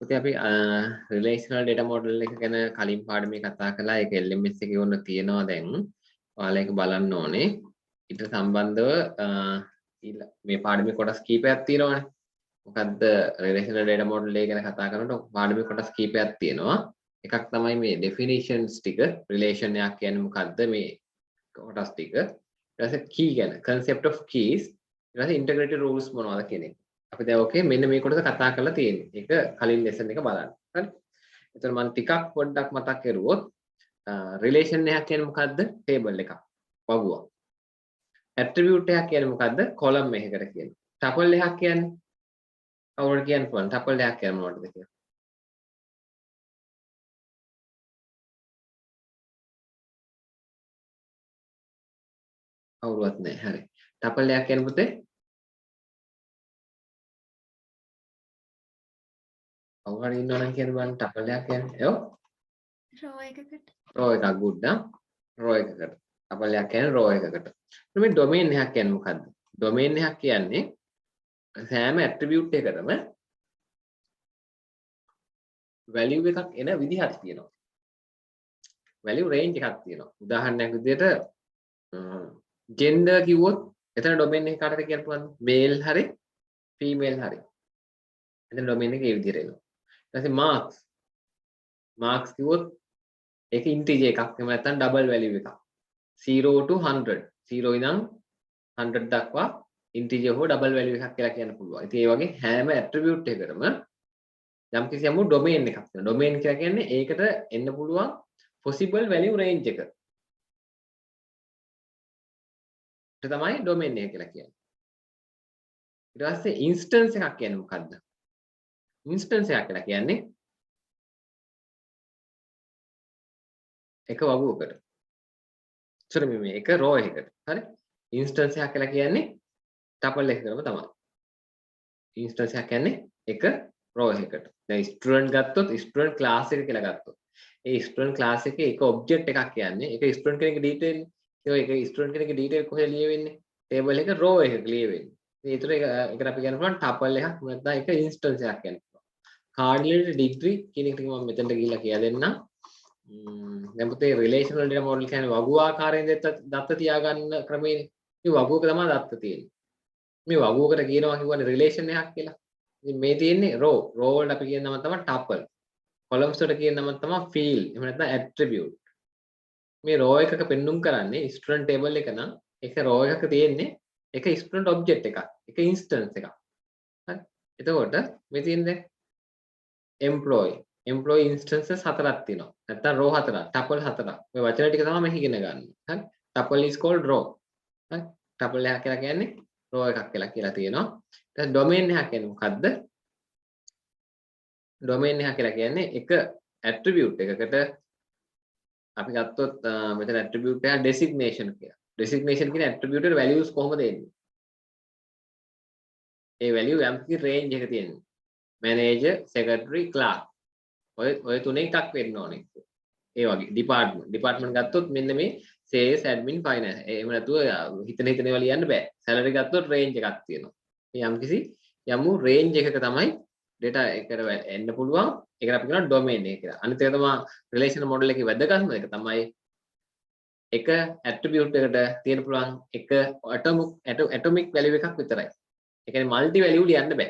පුතේ අපි relational data model එක ගැන කලින් පාඩමේ කතා කළා. ඒක LMS එකේ වුණ තියෙනවා දැන්. ඔයාලා ඒක බලන්න ඕනේ. ඊට සම්බන්ධව මේ පාඩමේ කොටස් කීපයක් තියෙනවානේ. මොකද්ද රිලේෂනල් ඩේටා මොඩල් එක ගැන කතා කරනකොට පාඩමේ කොටස් කීපයක් තියෙනවා. එකක් තමයි මේ ඩෙෆිනිෂන්ස් ටික. රිලේෂන් එකක් කියන්නේ මොකද්ද මේ කොටස් ටික. ඊට පස්සේ key ගැන concept of keys. ඊට පස්සේ integrity rules මොනවද කියන එක. අපි දැන් ඕකේ මෙන්න මේ කොටස කතා කරලා තියෙන්නේ. ඒක කලින් ලෙසන් එක බලන්න. හරි. එතකොට මම ටිකක් පොඩ්ඩක් මතක් කරුවොත් රිලේෂන් එකක් කියන්නේ මොකද්ද? ටේබල් එකක්. වගුවක්. ඇට්‍රිබියුට් එකක් කියන්නේ මොකද්ද? කොලම් එකකට කියන්නේ. ටපල් එකක් කියන්නේ කවුරුද කියන්න පුළුවන්? ටපල් එකක් කියන්නේ මොනවද කියලා? කවුරුවත් නැහැ. හරි. ටපල් එකක් කියන්නේ පුතේ කවුරු හරි ඉන්නවනම් කියන්න බලන්න ටපල් එකක් කියන්නේ. ඔව්. රෝ එකකට. රෝ එකක් ගුඩ් නම් රෝ එකකට. ටපල් එකක් කියන්නේ රෝ එකකට. මේ ඩොමේන් එකක් කියන්නේ මොකද්ද? ඩොමේන් එකක් කියන්නේ සෑම ඇට්‍රිබියුට් එකකටම වැලියු එකක් එන විදිහක් තියෙනවා. වැලියු රේන්ජ් එකක් තියෙනවා. උදාහරණයක් විදිහට ජෙන්ඩර් කිව්වොත් එතන ඩොමේන් එක කාටද කියන්න පුළුවන්ද? මේල් හරි ෆීමේල් හරි. එතන ඩොමේන් එක ඒ විදිහට එනවා. ඊට පස්සේ මාක්ස් කිව්වොත් ඒක ඉන්ටිජර් එකක්. එහෙම නැත්නම් ඩබල් වැලියු එකක්. 0 to 100. 0 ඉඳන් 100 දක්වා ඉන්ටිජර් හෝ ඩබල් වැලියු එකක් කියලා කියන්න පුළුවන්. ඉතින් ඒ වගේ හැම ඇට්‍රිබියුට් එකකටම යම්කිසි යමු ඩොමේන් එකක් තියෙනවා. ඩොමේන් කියලා කියන්නේ ඒකට එන්න පුළුවන් possible value range එක. ඒක තමයි ඩොමේන් එක කියලා කියන්නේ. ඊට පස්සේ ඉන්ස්ටන්ස් එකක් කියන්නේ මොකද්ද? ඉන්ස්ටන්ස් එකක් කියලා කියන්නේ එක වගුවකට. sorry මේ එක රෝ එකකට. හරි? ඉන්ස්ටන්ස් එකක් කියලා කියන්නේ ටපල් එකකටම තමයි. ඉන්ස්ටන්ස් එකක් කියන්නේ එක රෝ එකකට. දැන් ස්ටුඩන්ට් ගත්තොත් ස්ටුඩන්ට් ක්ලාස් එක කියලා ගත්තොත් ඒ ස්ටුඩන්ට් ක්ලාස් එකේ එක ඔබ්ජෙක්ට් එකක් කියන්නේ ඒක ස්ටුඩන්ට් කෙනෙක්ගේ ඩීටේල්. ඒක ස්ටුඩන්ට් කෙනෙක්ගේ ඩීටේල් කොහෙද ලියවෙන්නේ? ටේබල් එක රෝ එකක ලියවෙන්නේ. ඒතර ඒකට අපි කියන්න පුළුවන් ටපල් එකක් නැත්නම් ඒක ඉන්ස්ටන්ස් එකක් කියන්න පුළුවන්. කාඩිනල් ඩිග්‍රී කියන එකට මම මෙතනට ගිහිල්ලා කියලා දෙන්නම්. දැන් පුතේ රිලේෂනල් ඩේටා මොඩල් කියන්නේ වගු ආකාරයෙන් දත්ත තියාගන්න ක්‍රමයනේ. මේ වගුවක තමයි දත්ත තියෙන්නේ. මේ වගුවකට කියනවා කියවනේ රිලේෂන් එකක් කියලා. ඉතින් මේ තියෙන්නේ රෝ වලට අපි කියන නම තමයි ටපල්. කොලම්ස් වලට කියන නම තමයි ෆීල්ඩ්. එහෙම නැත්නම් ඇට්‍රිබියුට්. මේ රෝ එකක පෙන්눔 කරන්නේ ස්ටුඩන්ට් ටේබල් එක නම් ඒක රෝ එකක තියෙන්නේ එක ස්ටුඩන්ට් ඔබ්ජෙක්ට් එකක්. එක ඉන්ස්ටන්ස් එකක්. හරි. එතකොට මේ තියෙන්නේ එම්ප්ලොයි ඉන්ස්ටන්සස් හතරක් තියෙනවා. නැත්නම් රෝ හතරක්, ටපල් හතරක්. මේ වචන ටික තමයි මේ ඉගෙන ගන්න. හරි. Tuple is called row. හරි. ටපල් එකක් කියලා කියන්නේ රෝ එකක් කියලා තියෙනවා. ඊට ඩොමේන් එකක් කියන්නේ මොකද්ද? ඩොමේන් එක කියලා කියන්නේ එක ඇට්‍රිබියුට් එකකට අපි ගත්තොත් මෙතන ඇට්‍රිබියුට් එක ඩෙසිග්නේෂන් කියලා. ඩෙසිග්නේෂන් කියන ඇට්‍රිබියුට් එකට වැලියුස් කොහොමද එන්නේ? ඒ වැලියු යම් කිසි රේන්ජ් එක තියෙනවා. Manager, secretary, clerk. ඔය තුනේ එකක් වෙන්න ඕනේ. ඒ වගේ ඩිපාර්ට්මන්ට් ගත්තොත් මෙන්න මේ සේල්ස්, ඇඩ්මින්, ෆයිනෑන්ස්. එහෙම නැතුව හිතන ඒවා ලියන්න බෑ. සැලරි ගත්තොත් රේන්ජ් එකක් තියෙනවා. මේ යම් කිසි යමු රේන්ජ් එකක තමයි data එකට එන්න පුළුවන්. ඒකට අපි කියනවා ඩොමේන් එක කියලා. අනිත් එක තමයි රිලේෂනල් මොඩල් එකේ වැදගත්ම එක තමයි එක ඇට්‍රිබියුට් එකට තියෙන පුළුවන් එක ඇටොමික් වැලියු එකක් විතරයි. ඒ කියන්නේ මල්ටි වැලියු ලියන්න බෑ.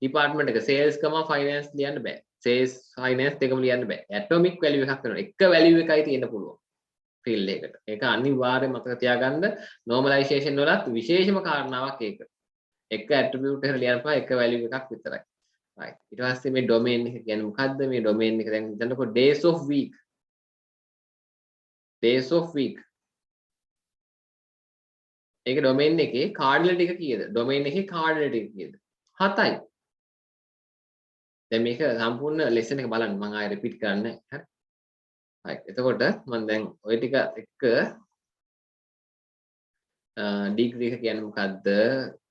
ඩිපාර්ට්මන්ට් එක සේල්ස් කම ෆයිනෑන්ස් ලියන්න බෑ. සේල්ස් ෆයිනෑන්ස් දෙකම ලියන්න බෑ. ඇටොමික් වැලියු එකක් වෙනවා. එක වැලියු එකයි තියෙන්න පුළුවන් ෆීල්ඩ් එකට. ඒක අනිවාර්යයෙන් මතක තියාගන්න. normalization වලත් විශේෂම කාරණාවක් ඒක. එක ඇට්‍රිබියුට් එකට ලියන්න පුළුවන් එක වැලියු එකක් විතරයි. right. ඊට පස්සේ මේ ඩොමේන් එක කියන්නේ මොකද්ද? මේ ඩොමේන් එක දැන් හිතන්නකෝ days of week. days of week. ඒක ඩොමේන් එකේ කාඩිනල් ටික කීයද? ඩොමේන් එකේ කාඩිනල් ටික කීයද? 7යි. දැන් මේක සම්පූර්ණ ලෙසන් එක බලන්න මම ආයෙ රිපීට් කරන්නේ. හරි. right. එතකොට මම දැන් ওই ටික එක්ක ඩිග්‍රී එක කියන්නේ මොකද්ද?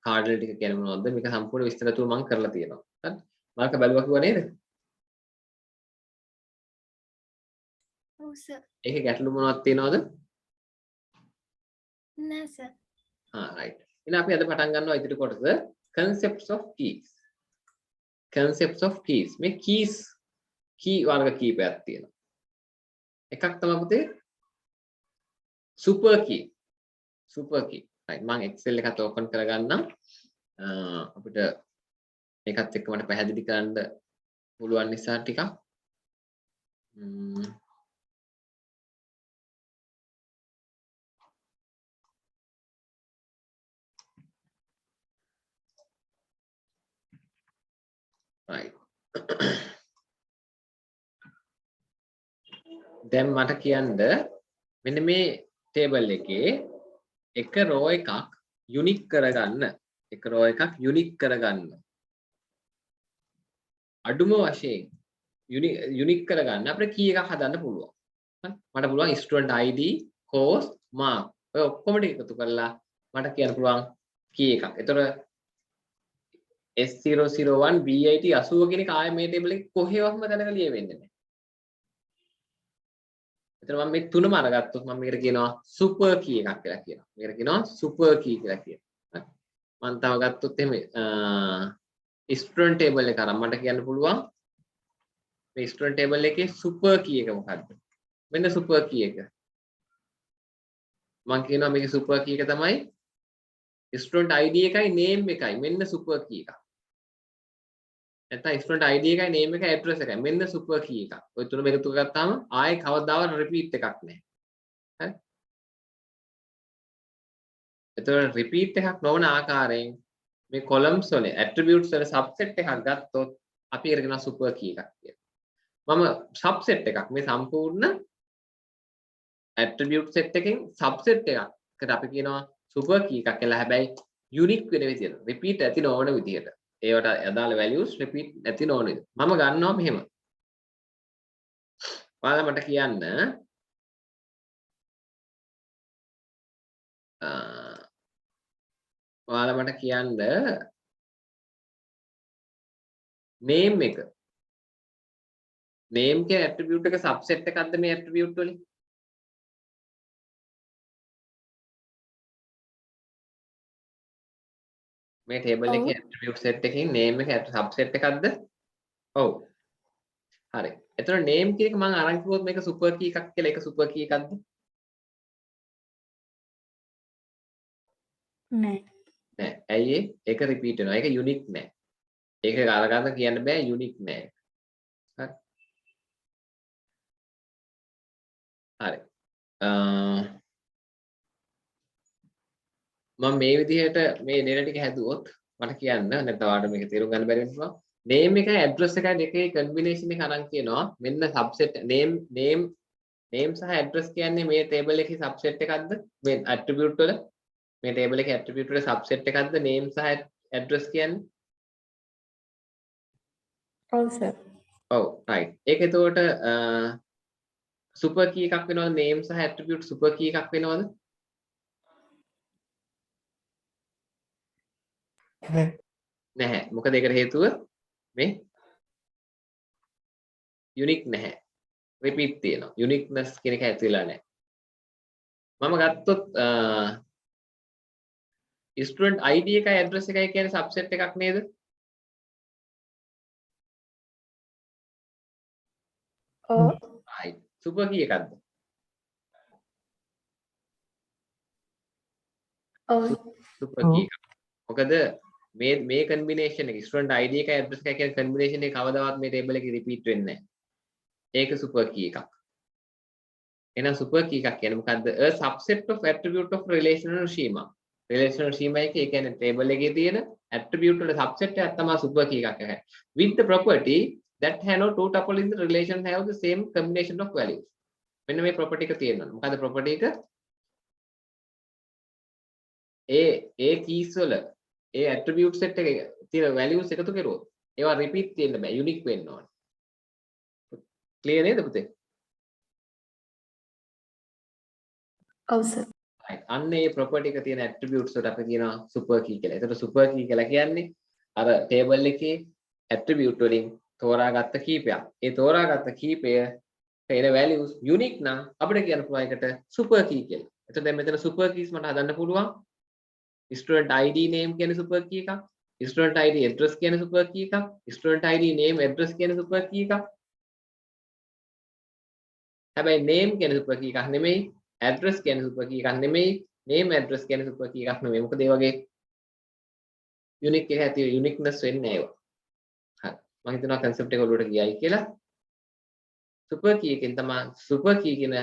කාඩිනල් ටික කියන්නේ මොනවද? මේක සම්පූර්ණ විස්තර තුන මම කරලා තියෙනවා. හරි. මාක බැලුවා කිව්වා නේද? ඔව් සර්. ඒකේ ගැටලු මොනවද තියෙනවද? නෑ සර්. right. එහෙනම් අපි අද පටන් ගන්නවා ඉදිරි කොටස concepts of keys. concepts of keys. මේ keys key වර්ග කීපයක් තියෙනවා. එකක් තමයි පුතේ super key. super key. right මම excel එකත් open කරගන්නම්. අපිට මේකත් එක්ක මට පැහැදිලි කරන්න පුළුවන් නිසා ටිකක් right දැන් මට කියන්න මෙන්න මේ table එකේ එක row එකක් unique කරගන්න එක row එකක් unique කරගන්න අඩුම වශයෙන් unique කරගන්න අපිට key එකක් හදන්න පුළුවන්. මට පුළුවන් student id course mark ඔය ඔක්කොම ටික එකතු කරලා මට කියන්න පුළුවන් key එකක්. ඒතර S001 BIT 80 කියන එක ආයේ මේ table එකේ කොහෙවත්ම දැනග ලියවෙන්නේ නැහැ. එතන මම මේ තුනම අරගත්තොත් මම මේකට කියනවා super key එකක් කියලා කියනවා. මේකට කියනවා super key කියලා කියනවා. මම තව ගත්තොත් එහෙම student table එක අරන් මට කියන්න පුළුවන් මේ student table එකේ super key එක මොකක්ද? මෙන්න super key එක. මම කියනවා මේකේ super key එක තමයි student id එකයි name එකයි. මෙන්න super key එක. නැත්නම් student id එකයි name එකයි address එකයි. මෙන්න super key එකක්. ඔය තුනම එකතු කරගත්තාම ආයේ කවදාවත් repeat එකක් නැහැ. හරි? එතකොට repeat එකක් නොවන ආකාරයෙන් මේ columns වල attributes වල subset එකක් ගත්තොත් අපි ඒකට කියනවා super key එකක් කියලා. මම subset එකක් මේ සම්පූර්ණ attribute set එකෙන් subset එකකට අපි කියනවා super key එකක් කියලා. හැබැයි unique වෙන විදියට repeat ඇති නොවන විදියට. ඒවට අදාළ values repeat ඇති නොවන විදියට. මම ගන්නවා මෙහෙම. ඔයාලා මට කියන්න ඔයාලා මට කියන්න name එක name කියන attribute එක subset එකක්ද මේ attribute වලින්? මේ table එකේ attribute set එකකින් name එක subset එකක්ද? ඔව්. හරි. එතකොට name කියන එක මම අරන් කිව්වොත් මේක super key එකක් කියලා. ඒක super key එකක්ද? නෑ. නෑ. ඇයි ඒ? ඒක repeat වෙනවා. ඒක unique නෑ. ඒක අරගන්න කියන්න බෑ unique නෑ. හරි. හරි. මම මේ විදිහට මේ data ටික හැදුවොත් මට කියන්න නැත්නම් ඔයාලට මේක තේරුම් ගන්න බැරි වෙනවා. name එකයි address එකයි දෙකේ combination එක අරන් කියනවා. මෙන්න subset name සහ address කියන්නේ මේ table එකේ subset එකක්ද? මේ attribute වල මේ table එකේ attribute වල subset එකක්ද name සහ address කියන්නේ? ඔව් සර්. ඔව් right. ඒක එතකොට super key එකක් වෙනවද? name සහ attribute super key එකක් වෙනවද? නැහැ. මොකද ඒකට හේතුව මේ unique නැහැ. repeat තියෙනවා. uniqueness කියන එක ඇතුළේ නැහැ. මම ගත්තොත් student id එකයි address එකයි කියන්නේ subset එකක් නේද? ඔව්. right. super key එකක්ද? ඔව්. super key එකක්. මොකද මේ combination එක student id එකයි address එකයි කියන combination එක කවදාවත් මේ table එකේ repeat වෙන්නේ නැහැ. ඒක super key එකක්. එහෙනම් super key එකක් කියන්නේ මොකද්ද? A subset of attribute of relational schema. relational schema එකේ ඒ කියන්නේ table එකේ තියෙන attribute වල subset එකක් තමයි super key එකක්. with the property that have no two tuple in the relation have the same combination of values. මෙන්න මේ property එක තියෙනවා. මොකද්ද property එක? ඒ keys වල ඒ attribute set එකේ තියෙන values එකතු කරුවොත් ඒවා repeat තියෙන්න බෑ, unique වෙන්න ඕනේ. clear නේද පුතේ? ඔව් සර්. right. අන්න ඒ property එක තියෙන attributes වලට අපි කියනවා super key කියලා. ඒතර super key කියලා කියන්නේ අර table එකේ attribute වලින් තෝරාගත්ත කීපයක්. ඒ තෝරාගත්ත කීපය එන values unique නම් අපිට කියන්න පුළුවන් එකට super key කියලා. එතකොට දැන් මෙතන super keys මට හදන්න පුළුවන්. student id name කියන්නේ super key එකක්. student id address කියන්නේ super key එකක්. student id name address කියන්නේ super key එකක්. හැබැයි name කියන්නේ super key එකක් නෙමෙයි. address කියන්නේ super key එකක් නෙමෙයි. name address කියන්නේ super key එකක් නෙමෙයි. මොකද ඒ වගේ unique එක ඇති uniqueness වෙන්නේ නැහැ ඒවා. හරි. මම හිතනවා concept එක ඔළුවට ගියයි කියලා. super key එකෙන් තමයි super key කියන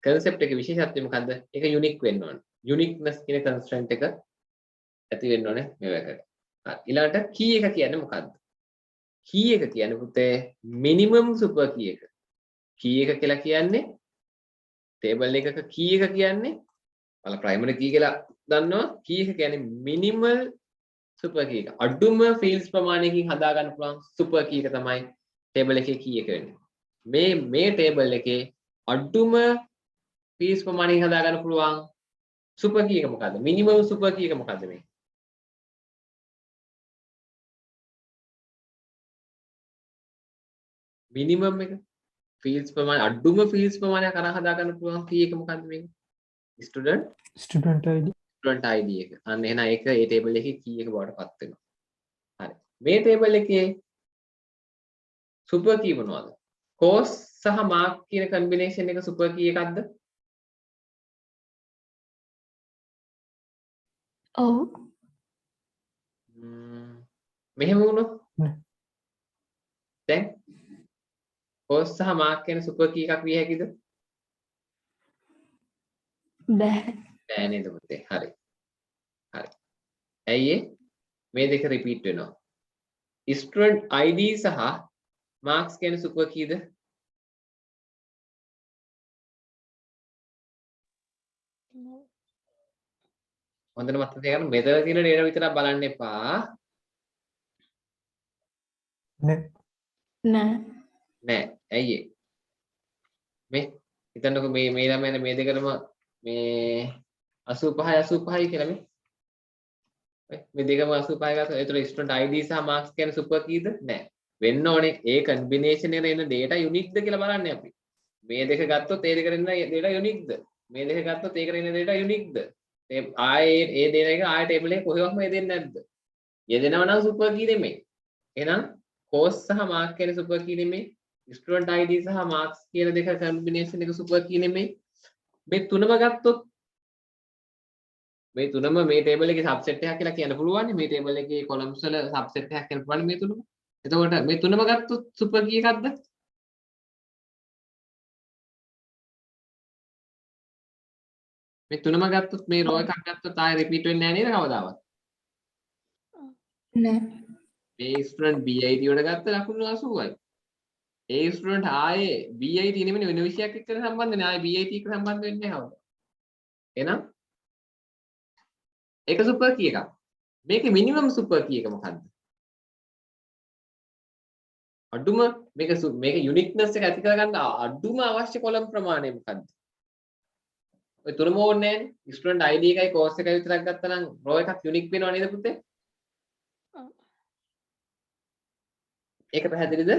concept එකේ විශේෂත්වය මොකද්ද? ඒක unique වෙන්න ඕනේ. uniqueness කියන constraint එක ඇති වෙන්න ඕනේ මේවකට. හරි. ඊළඟට key එක කියන්නේ මොකද්ද? key එක කියන්නේ පුතේ minimum super key එක. key එක කියලා කියන්නේ table එකක key එක කියන්නේ ඔයාලා primary key කියලා දන්නවා. key එක කියන්නේ minimal super key එක. අඩුම fields ප්‍රමාණයකින් හදා ගන්න පුළුවන් super key එක තමයි table එකේ key එක වෙන්නේ. මේ table එකේ අඩුම fields ප්‍රමාණයකින් හදා ගන්න පුළුවන් super key එක මොකද්ද? minimum super key එක මොකද්ද මේ? minimum එක fields ප්‍රමාණය අඩුම fields ප්‍රමාණයක් අරන් හදා ගන්න පුළුවන් key එක මොකද්ද මේක? student id එක. අන්න එහෙනම් ඒක ඒ table එකේ key එක බවට පත් වෙනවා. හරි. මේ table එකේ super key මොනවද? course සහ mark කියන combination එක super key එකක්ද? ඔව්. මෙහෙම වුණොත් දැන් course සහ mark කියන super key එකක් විය හැකිද? බෑ. නෑ නේද පුතේ. හරි. හරි. ඇයි ඒ? මේ දෙක repeat වෙනවා. student id සහ marks කියන super keyද? හොඳට මතක තියාගන්න මෙතන තියෙන data විතරක් බලන්න එපා. නෑ. නෑ. ඇයි ඒ? මේ හිතන්නකෝ මේ ළමයානේ මේ දෙකම මේ 85 85යි කියලා මේ දෙකම 85 ගත්තා. ඒතර student id සහ marks කියන්නේ super keyද? නෑ. වෙන්න ඕනේ ඒ combination එකේ එන data uniqueද කියලා බලන්නේ අපි. මේ දෙක ගත්තොත් ඒ දෙකට එන data uniqueද? මේ දෙක ගත්තොත් ඒකට එන data uniqueද? ඒ ආයේ ඒ data එක ආයේ table එකේ කොහෙවත් යෙදෙන්නේ නැද්ද? යෙදෙනවා නම් super key නෙමෙයි. එහෙනම් course සහ mark කියන super key නෙමෙයි. student id සහ marks කියන දෙක combination එක super key නෙමෙයි. මේ තුනම ගත්තොත් මේ තුනම මේ table එකේ subset එකක් කියලා කියන්න පුළුවන්. මේ table එකේ columns වල subset එකක් කියන්න පුළුවන් මේ තුනම. එතකොට මේ තුනම ගත්තොත් super key එකක්ද? මේ තුනම ගත්තොත් මේ row එකක් ගත්තොත් ආයෙ repeat වෙන්නේ නැහැ නේද කවදාවත්? නෑ. මේ student bit වල ගත්ත ලකුණු 80යි. ඒ ස්ටුඩන්ට් ආයේ BIT නෙමෙයි වෙන විෂයක් එක්ක සම්බන්ධ නැහැ. ආයේ BIT එක්ක සම්බන්ධ වෙන්නේ නැහැ. එහෙනම් ඒක සුපර් කී එකක්. මේකේ මිනිමම් සුපර් කී එක මොකද්ද? අඩුම මේක යුනික්නස් එක ඇති කරගන්න අඩුම අවශ්‍ය කොලම් ප්‍රමාණය මොකද්ද? ඔය තුනම ඕනේ නැහැ. ස්ටුඩන්ට් ID එකයි කෝස් එකයි විතරක් ගත්තා නම් රෝ එකක් යුනික් වෙනව නේද පුතේ? ඒක පැහැදිලිද?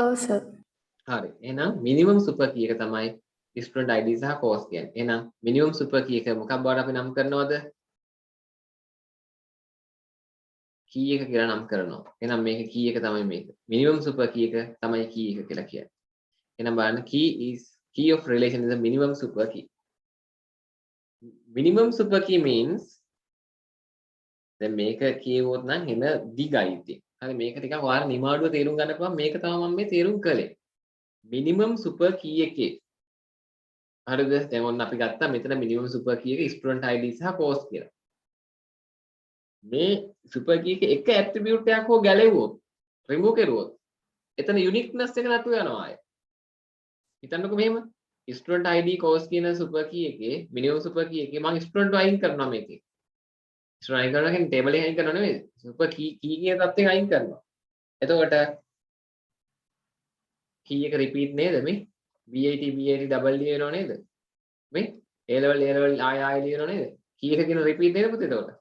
ඔව් සර්. හරි. එහෙනම් මිනිමම් සුපර් කී එක තමයි ස්ටුඩන්ට් ID සහ කෝස් කියන්නේ. එහෙනම් මිනිමම් සුපර් කී එක මොකක් බවට අපි නම් කරනවද? කී එක කියලා නම් කරනවා. එහෙනම් මේක කී එක තමයි මේක. මිනිමම් සුපර් කී එක තමයි කී එක කියලා කියන්නේ. එහෙනම් බලන්න key of relation is a minimum super key. Minimum super key means දැන් මේක කියවුවොත් නම් එන දිගයි ඉතින්. හරි මේක ටිකක් ඔයාලා නිමාඩුව තේරුම් ගන්න පුළුවන් මේක තමයි මම මේ තේරුම් කළේ. minimum super key එකේ හරිද? දැන් ඔන්න අපි ගත්තා මෙතන minimum super key එක student id සහ course කියලා. මේ super key එකේ එක attribute එකක් හෝ ගැලෙව්වොත් remove කරුවොත් එතන uniqueness එක නැතු වෙනවා ආයේ. හිතන්නකෝ මෙහෙම student id course කියන super key එකේ minimum super key එකේ මම student අයින් කරනවා මේකේ. student අයින් කරනවා කියන්නේ table එක අයින් කරනවා නෙවෙයි. super key කියන තත්ත්වයෙන් අයින් කරනවා. එතකොට key එක repeat නේද මේ? BIT double D වෙනව නේද? මේ A level ආය ලියනව නේද? key එක කියන repeat නේද පුතේ එතකොට?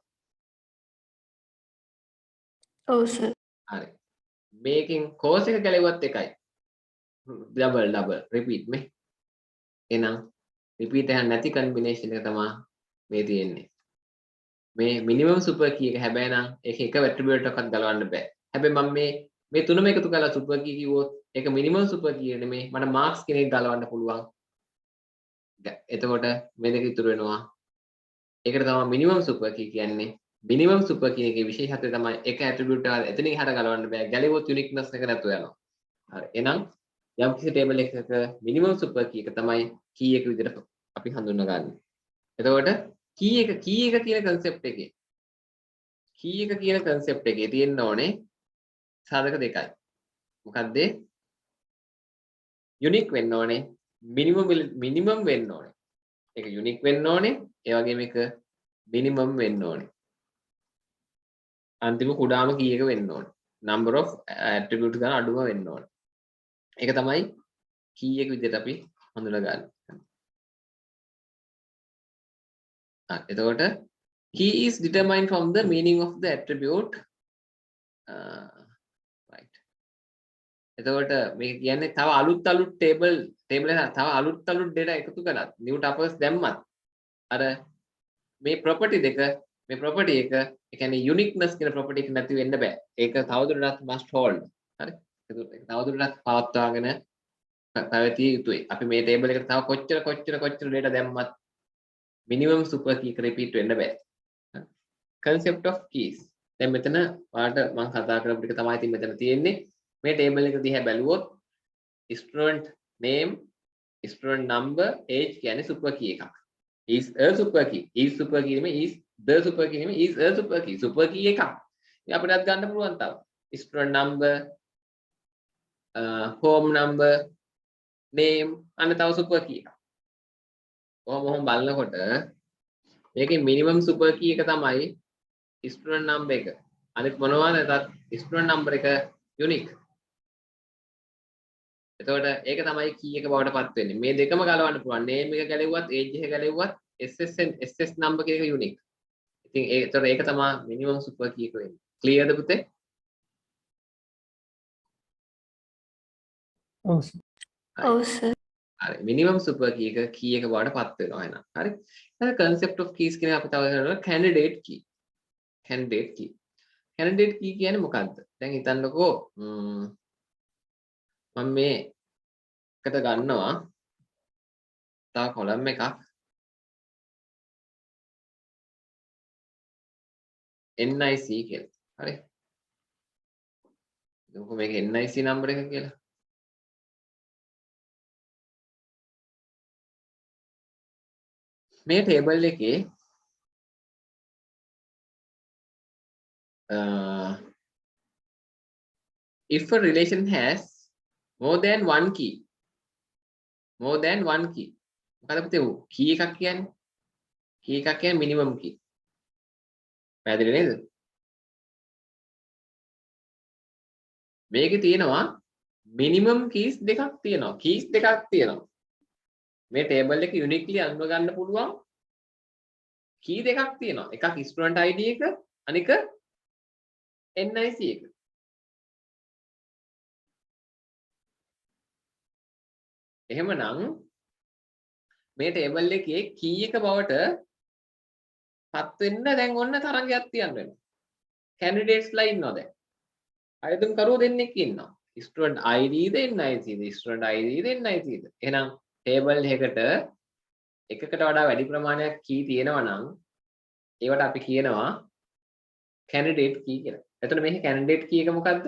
ඔව් සර්. හරි. මේකෙන් course එක ගැලෙව්වත් එකයි. double repeat මේ. එහෙනම් repeat එක නැති combination එක තමයි මේ තියෙන්නේ. මේ minimum super key එක හැබැයි නම් ඒක එක attribute එකක්වත් ගලවන්න බෑ. හැබැයි මම මේ තුනම එකතු කරලා super key කිව්වොත් ඒක minimum super key නෙමෙයි. මට marks කියන එක ගලවන්න පුළුවන්. එතකොට මේ දෙක ඉතුරු වෙනවා. ඒකට තමයි minimum super key කියන්නේ. minimum super key එකේ විශේෂත්වය තමයි එක attribute එකක් එතනින් එහාට ගලවන්න බෑ. ගැලෙවොත් uniqueness එක නැතුව යනවා. හරි. එහෙනම් යම් කිසි table එකක minimum super key එක තමයි key එක විදිහට අපි හඳුන්වගන්නේ. එතකොට key එක කියන concept එකේ key එක කියන concept එකේ තියෙන්න ඕනේ සාධක දෙකයි. මොකක්ද? unique වෙන්න ඕනේ, minimum වෙන්න ඕනේ. ඒක unique වෙන්න ඕනේ, ඒ වගේම ඒක minimum වෙන්න ඕනේ. අන්තිම කුඩාම key එක වෙන්න ඕනේ. number of attributes ගන්න අඩුම වෙන්න ඕනේ. ඒක තමයි key එක විදිහට අපි හඳුනගන්නේ. එතකොට key is determined from the meaning of the attribute. Right. එතකොට මේක කියන්නේ තව අලුත් table එක තව අලුත් data එකතු කරලා new tuples දැම්මත් අර මේ property එක ඒ කියන්නේ uniqueness කියන property එක නැති වෙන්න බෑ. ඒක තවදුරටත් must hold. හරි. ඒක තවදුරටත් පවත්වාගෙන පැවතිය යුතුයි. අපි මේ table එකට තව කොච්චර data දැම්මත් minimum super key එක repeat වෙන්න බෑ. concept of keys. දැන් මෙතන ඔයාලට මම කතා කරපු ටික තමයි ඉතින් මෙතන තියෙන්නේ. මේ table එක දිහා බැලුවොත් student name, student number, age කියන්නේ super key එකක්. is a super key. is super key නෙමෙයි is the super key නෙමෙයි is a super key. super key එකක්. ඉතින් අපිටත් ගන්න පුළුවන් තව. student number, home number, name අන්න තව super key එකක්. කොහොම බලනකොට මේකේ minimum super key එක තමයි student number එක. අනිත් මොනවාද නැතත් student number එක unique. එතකොට ඒක තමයි key එක බවට පත් වෙන්නේ. මේ දෙකම ගලවන්න පුළුවන්. name එක ගැලෙව්වත් age එක ගැලෙව්වත් ss number කියන එක unique. ඉතින් ඒතර ඒක තමයි minimum super key එක වෙන්නේ. clearද පුතේ? ඔව් සර්. හරි. minimum super key එක බවට පත් වෙනවා එහෙනම්. හරි. ඊට concept of keys කියන අපි තව කරනවා candidate key. candidate key. candidate key කියන්නේ මොකද්ද? දැන් හිතන්නකෝ මම මේ එකට ගන්නවා තව කොලම් එකක් NIC කියලා. හරි. දුක මේක NIC නම්බර එක කියලා. මේ ටේබල් එකේ if a relation has more than one key මොකද පුතේ key එකක් කියන්නේ minimum key. පැහැදිලි නේද? මේකේ තියෙනවා minimum keys දෙකක් තියෙනවා. මේ table එක uniquely අඳුර ගන්න පුළුවන් key දෙකක් තියෙනවා. එකක් student ID එක, අනික NIC එක. එහෙමනම් මේ table එකේ key එක බවට පත් වෙන්න දැන් ඔන්න තරංගයක් තියන්න වෙනවා. candidates ලා ඉන්නවා දැන්. අයතුම් කරුවෝ දෙන්නෙක් ඉන්නවා. student ID ද NIC ද student ID ද NIC ද. එහෙනම් table එකකට වඩා වැඩි ප්‍රමාණයක් key තියෙනවා නම් ඒවට අපි කියනවා candidate key කියලා. එතකොට මේකේ candidate key එක මොකද්ද?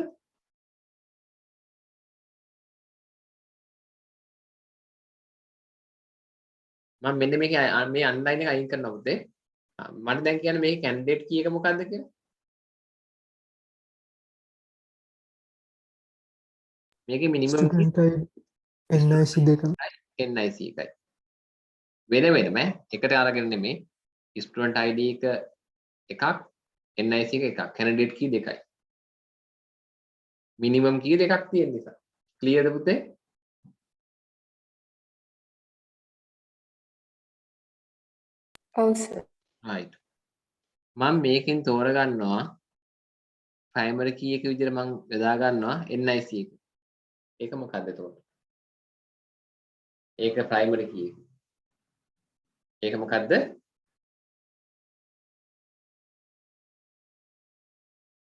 මම මෙන්න මේක මේ අන්ලයින් එක අයින් කරනවා පුතේ. මට දැන් කියන්නේ මේකේ candidate key එක මොකද්ද කියලා? මේකේ minimum key NIC දෙකම NIC එකයි. වෙනම එකට අරගෙන නෙමෙයි. student ID එකක් NIC එකක් candidate key දෙකයි. minimum key දෙකක් තියෙන නිසා. clear ද පුතේ? ඔව් සර්. right. මම මේකෙන් තෝරගන්නවා primary key එක විදිහට මම යොදා ගන්නවා NIC එක. ඒක මොකද්ද එතකොට? ඒක primary key එක. ඒක මොකද්ද?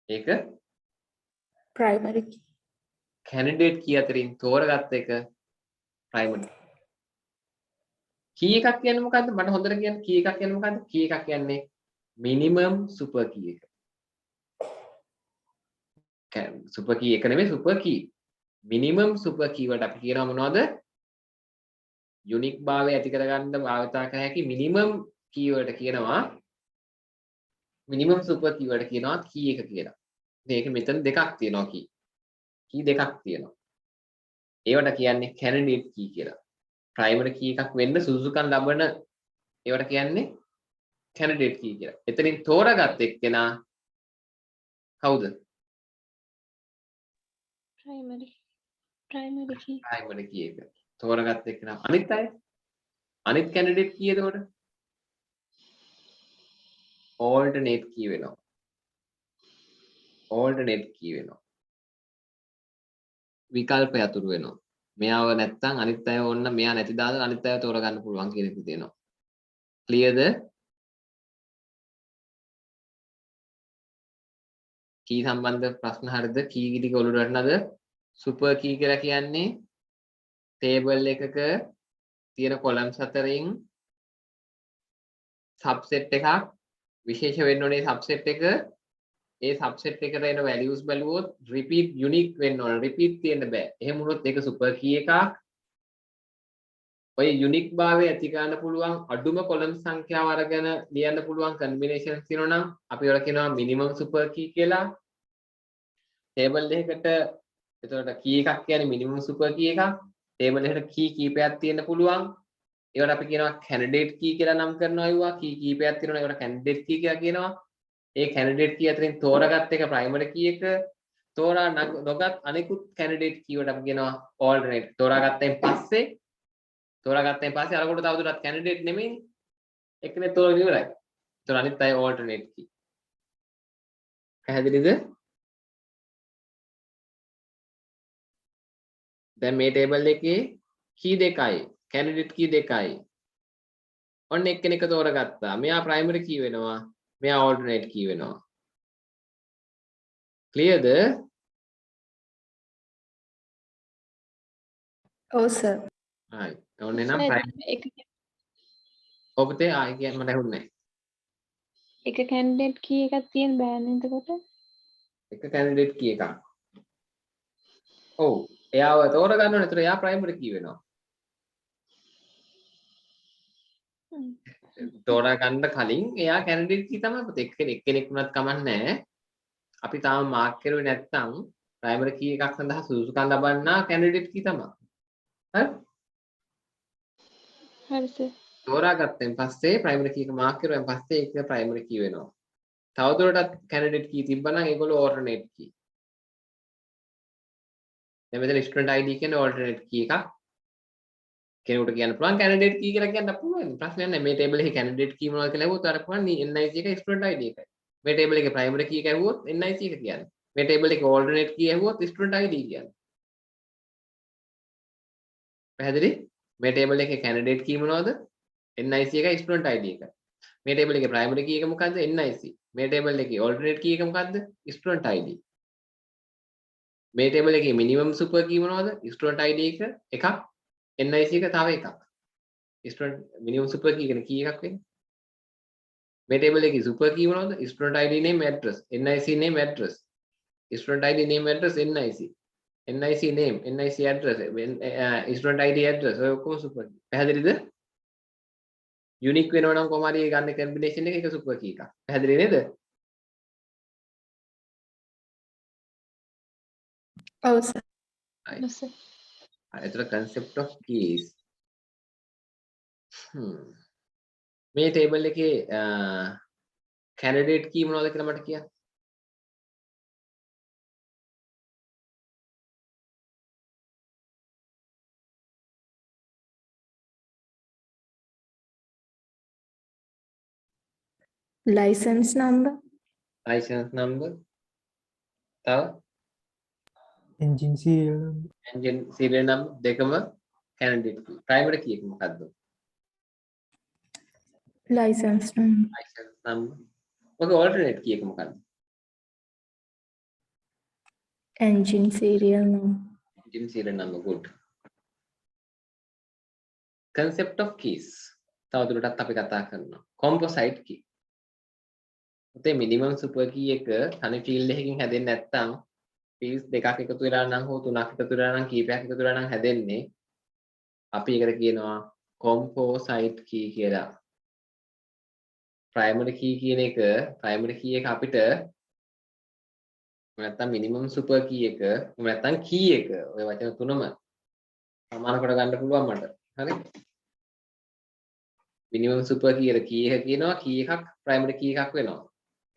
ඒක primary key. candidate key අතරින් තෝරගත්ත එක primary key එකක් කියන්නේ මොකද්ද මට හොඳට කියන්න key එකක් කියන්නේ මොකද්ද key එකක් කියන්නේ minimum super key එක super key එක නෙමෙයි super key minimum super key වලට අපි කියනවා මොනවද unique භාවය ඇති කරගන්න භාවිතා කර හැකි minimum key වලට කියනවා minimum super key වලට කියනවා key එක කියලා. ඉතින් ඒක මෙතන දෙකක් තියෙනවා key. key දෙකක් තියෙනවා. ඒවට කියන්නේ candidate key කියලා. primary key එකක් වෙන්න සුදුසුකම් ලබන ඒවට කියන්නේ candidate key කියලා. එතනින් තෝරාගත් එක්කෙනා කවුද? Primary key. primary key එක. තෝරාගත් එක්කෙනා අනිත් අය අනිත් candidate key එතකොට alternate key වෙනවා. alternate key වෙනවා. විකල්ප යතුරු වෙනවා. මෙයාව නැත්තම් අනිත් අය ඕන්න මෙයා නැති දාලා අනිත් අය තෝරගන්න පුළුවන් කියන එක තියෙනවා. clearද? key සම්බන්ධ ප්‍රශ්න හරිද? key ටික ඔලුවට වටනද? super key කියලා කියන්නේ table එකක තියෙන columns අතරින් subset එකක් විශේෂ වෙන්න ඕනේ subset එක ඒ subset එකට එන values බලුවොත් repeat unique වෙන්න ඕන repeat තියෙන්න බෑ එහෙම වුණොත් ඒක super key එකක් ඔය unique භාවය ඇති කරන්න පුළුවන් අඩුම column සංඛ්‍යාව අරගෙන ලියන්න පුළුවන් combinations තියෙනවා නම් අපි ඒවට කියනවා minimum super key කියලා table එකකට එතකොට key එකක් කියන්නේ minimum super key එකක් table එකට key කීපයක් තියෙන්න පුළුවන් ඒවට අපි කියනවා candidate key කියලා නම් කරනවා ඒවා key කීපයක් තියෙනවා ඒවට candidate key කියලා කියනවා ඒ candidate key අතරින් තෝරාගත් එක primary key එක තෝරා නොගත් අනිකුත් candidate key වලට අපි කියනවා alternate තෝරාගත්තෙන් පස්සේ අර කොට තවදුරටත් candidate නෙමෙයි එකනේ තෝරගෙන ඉවරයි ඒතර අනිත් අය alternate key පැහැදිලිද දැන් මේ table එකේ key දෙකයි candidate key දෙකයි ඔන්න එක්කෙනෙක් තෝරගත්තා මෙයා primary key වෙනවා මෙයා alternate key වෙනවා clearද Oh sir. හරි ඔන්න එනම් ඔබතේ ආයි කියන්න මට ඇහුන්නේ එක candidate key එකක් තියෙන බෑනේ එතකොට. එක candidate key එකක් ඔව් එයාව තෝරගන්න ඕනේ ඒතර එයා primary key වෙනවා තෝරා ගන්න කලින් එයා candidate key තමයි පුතේ එක්කෙනෙක් වුණත් කමක් නැහැ අපි තාම මාක් කරුවේ නැත්නම් primary key එකක් සඳහා සුදුසුකම් ලබන්නා candidate key තමයි හරි හරි සර්. තෝරාගත්තෙන් පස්සේ primary key එක මාක් කරුවෙන් පස්සේ ඒක primary key වෙනවා තවදුරටත් candidate key තිබ්බනම් ඒගොල්ලෝ alternate key දැන් මෙතන student id කියන්නේ alternate key එකක් කෙනෙකුට කියන්න පුළුවන් candidate key කියලා කියන්න පුළුවන් ප්‍රශ්නයක් නැහැ මේ table එකේ candidate key මොනවද කියලා ඇහුවොත් අර පුළුවන් nic එක student id එකයි මේ table එකේ primary key එක ඇහුවොත් nic එක කියන්නේ මේ table එකේ alternate key ඇහුවොත් student id කියන්නේ පැහැදිලි මේ table එකේ candidate key මොනවද nic එකයි student id එකයි මේ table එකේ primary key එක මොකද්ද nic මේ table එකේ alternate key එක මොකද්ද student id මේ table එකේ minimum super key මොනවද student id එකක් nic එක තව එකක් student minimum super key කියන key එකක් වෙන්නේ මේ table එකේ super key මොනවද student id name address nic name address student id name address nic nic name nic address student id address ඔය ඔක්කොම super key පැහැදිලිද unique වෙනවා නම් කොහොම හරි ගන්න combination එක super key එකක් පැහැදිලි නේද Oh sir. Right. Yes sir. එතන concept of keys මේ table එකේ candidate key මොනවද කියලා මට කියන්න License number. license number තව engine serial number, engine serial number දෙකම candidate key primary key එක මොකද්ද License number. license number ඔක alternate key එක මොකද්ද engine serial number. engine serial number. Good. Concept of keys. තවදුරටත් අපි කතා කරනවා. Composite key. උතේ minimum super key එක තනි field එකකින් හැදෙන්නේ නැත්නම් fields දෙකක් එකතු වෙලා නම් හෝ තුනක් එකතු වෙලා නම් කීපයක් එකතු වෙලා නම් හැදෙන්නේ. අපි ඒකට කියනවා composite key කියලා. primary key කියන එක primary key එක අපිට නැත්නම් minimum super key එක නැත්නම් key එක ඔය වචන තුනම සමාන කොට ගන්න පුළුවන් මට. හරි? minimum super key එක key එක කියනවා key එකක් primary key එකක් වෙනවා.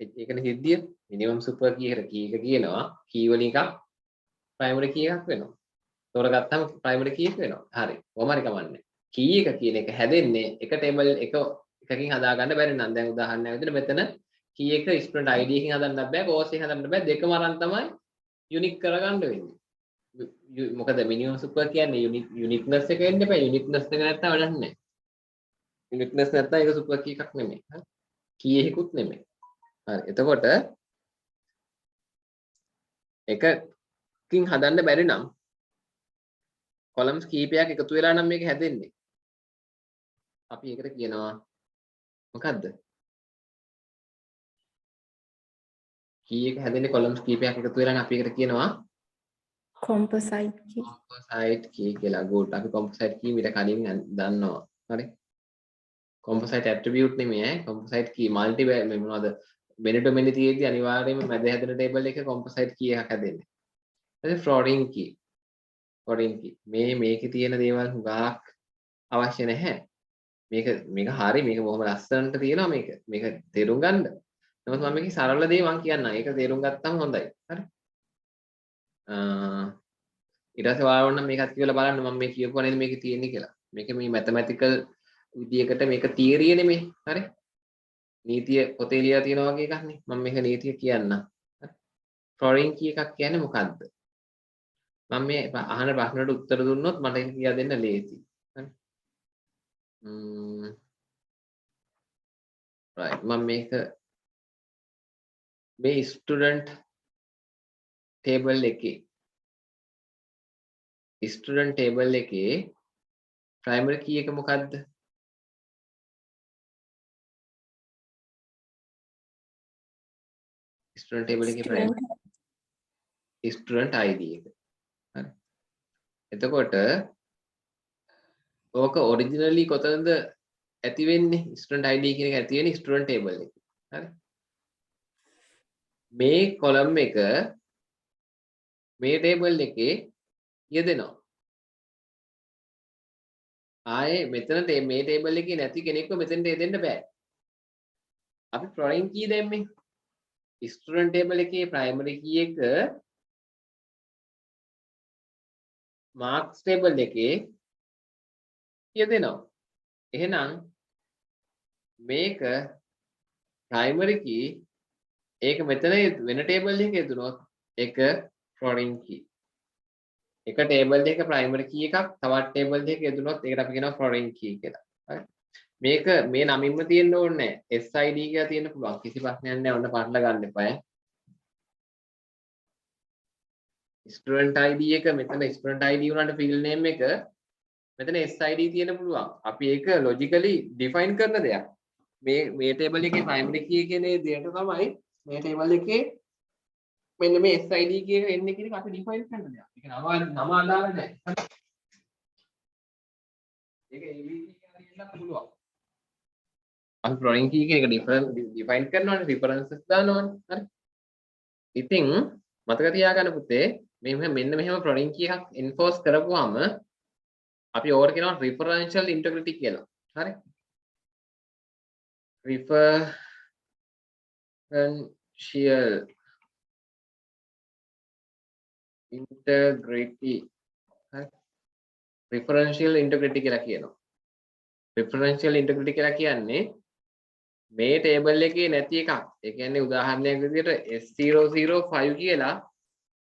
ඒකනේ සිද්ධිය. minimum super key එකට key එක කියනවා key වලින් එකක් primary key එකක් වෙනවා. තෝරගත්තාම primary key එක වෙනවා. හරි. කොහොම හරි කමන්නේ. key එක කියන එක හැදෙන්නේ එක table එකකින් හදා ගන්න බැරි නම් දැන් උදාහරණයක් විදිහට මෙතන key එක student ID එකකින් හදන්න බෑ course එකකින් හදන්න බෑ දෙකම අරන් තමයි unique කරගන්න වෙන්නේ. මොකද minimum super කියන්නේ uniqueness එක වෙන්න එපා. uniqueness එක නැත්තම් වැඩක් නැහැ. uniqueness නැත්තම් ඒක super key එකක් නෙමෙයි. හරි. key එකකුත් නෙමෙයි. හරි. එතකොට එකකින් හදන්න බැරි නම් columns කීපයක් එකතු වෙලා නම් මේක හැදෙන්නේ. අපි ඒකට කියනවා මොකද්ද? key එක හැදෙන්නේ columns කීපයක් එකතු වෙලා නම් අපි ඒකට කියනවා Composite key. composite key කියලා. good. අපි composite key මිට කලින් දන්නවා. හරි. composite attribute නෙමෙයි ඈ. composite key multi මොනවද? many to many තියෙද්දි අනිවාර්යයෙන්ම මැද හැදෙන table එකේ composite key එකක් හැදෙන්නේ. ඊට foreign key. foreign key. මේකේ තියෙන දේවල් හුඟක් අවශ්‍ය නැහැ. මේක හරි මේක බොහොම ලස්සනට තියෙනවා මේක තේරුම් ගන්න. නමුත් මම මේකේ සරල දේ මම කියන්නම්. ඒක තේරුම් ගත්තම හොඳයි. හරි. ඊට පස්සේ ඔයාලා ඕන මේකත් කියලා බලන්න මම මේ කියපුවා නේද මේකේ තියෙන්නේ කියලා. මේක මේ mathematical විදියකට මේක තියරිය නෙමෙයි. හරි. නීතිය පොතේ ලියලා තියෙනවා වගේ එකක් නේ. මම මේක නීතිය කියන්නම්. හරි. foreign key එකක් කියන්නේ මොකද්ද? මම මේ අහන ප්‍රශ්නවලට උත්තර දුන්නොත් මට ඒක කියා දෙන්න ලේසියි. හරි. right මම මේක මේ student table එකේ primary key එක මොකද්ද? student table එකේ primary student ID එක. හරි. එතකොට ඕක originally කොතනද ඇති වෙන්නේ? student ID කියන එක ඇති වෙන්නේ student table එකේ. හරි. මේ column එක මේ table එකේ යෙදෙනවා. ආයේ මෙතන මේ table එකේ නැති කෙනෙක්ව මෙතනට යෙදෙන්න බෑ. අපි foreign key දැම්මේ. student table එකේ primary key එක marks table එකේ යෙදෙනවා. එහෙනම් මේක primary key ඒක මෙතන වෙන table එකක යෙදුනොත් ඒක foreign key. එක table එකක primary key එකක් තවත් table එකක යෙදුනොත් ඒකට අපි කියනවා foreign key කියලා. හරි. මේක මේ නමින්ම තියෙන්න ඕනේ නැහැ. SID කියලා තියෙන්න පුළුවන්. කිසි ප්‍රශ්නයක් නැහැ. ඔන්න පටල ගන්න එපා. student ID එක මෙතන student ID උනාට field name එක මෙතන SID තියෙන්න පුළුවන්. අපි ඒක logically define කරන දෙයක්. මේ table එකේ primary key කියන දෙයට තමයි මේ table එකේ මෙන්න මේ SID කියන එන්නේ කියන එක අපි define කරන දෙයක්. ඒක නම අදාළ නැහැ. ඒක ABD කියලා කියන්න පුළුවන්. අපි foreign key කියන එක define කරනවානේ references දානවානේ. හරි. ඉතින් මතක තියාගන්න පුතේ මෙන්න මෙහෙම foreign key එකක් enforce කරපුවාම අපි ඕවට කියනවා referential integrity කියලා. හරි. referential integrity. හරි. referential integrity කියලා කියනවා. referential integrity කියලා කියන්නේ මේ table එකේ නැති එකක්. ඒ කියන්නේ උදාහරණයක් විදිහට S005 කියලා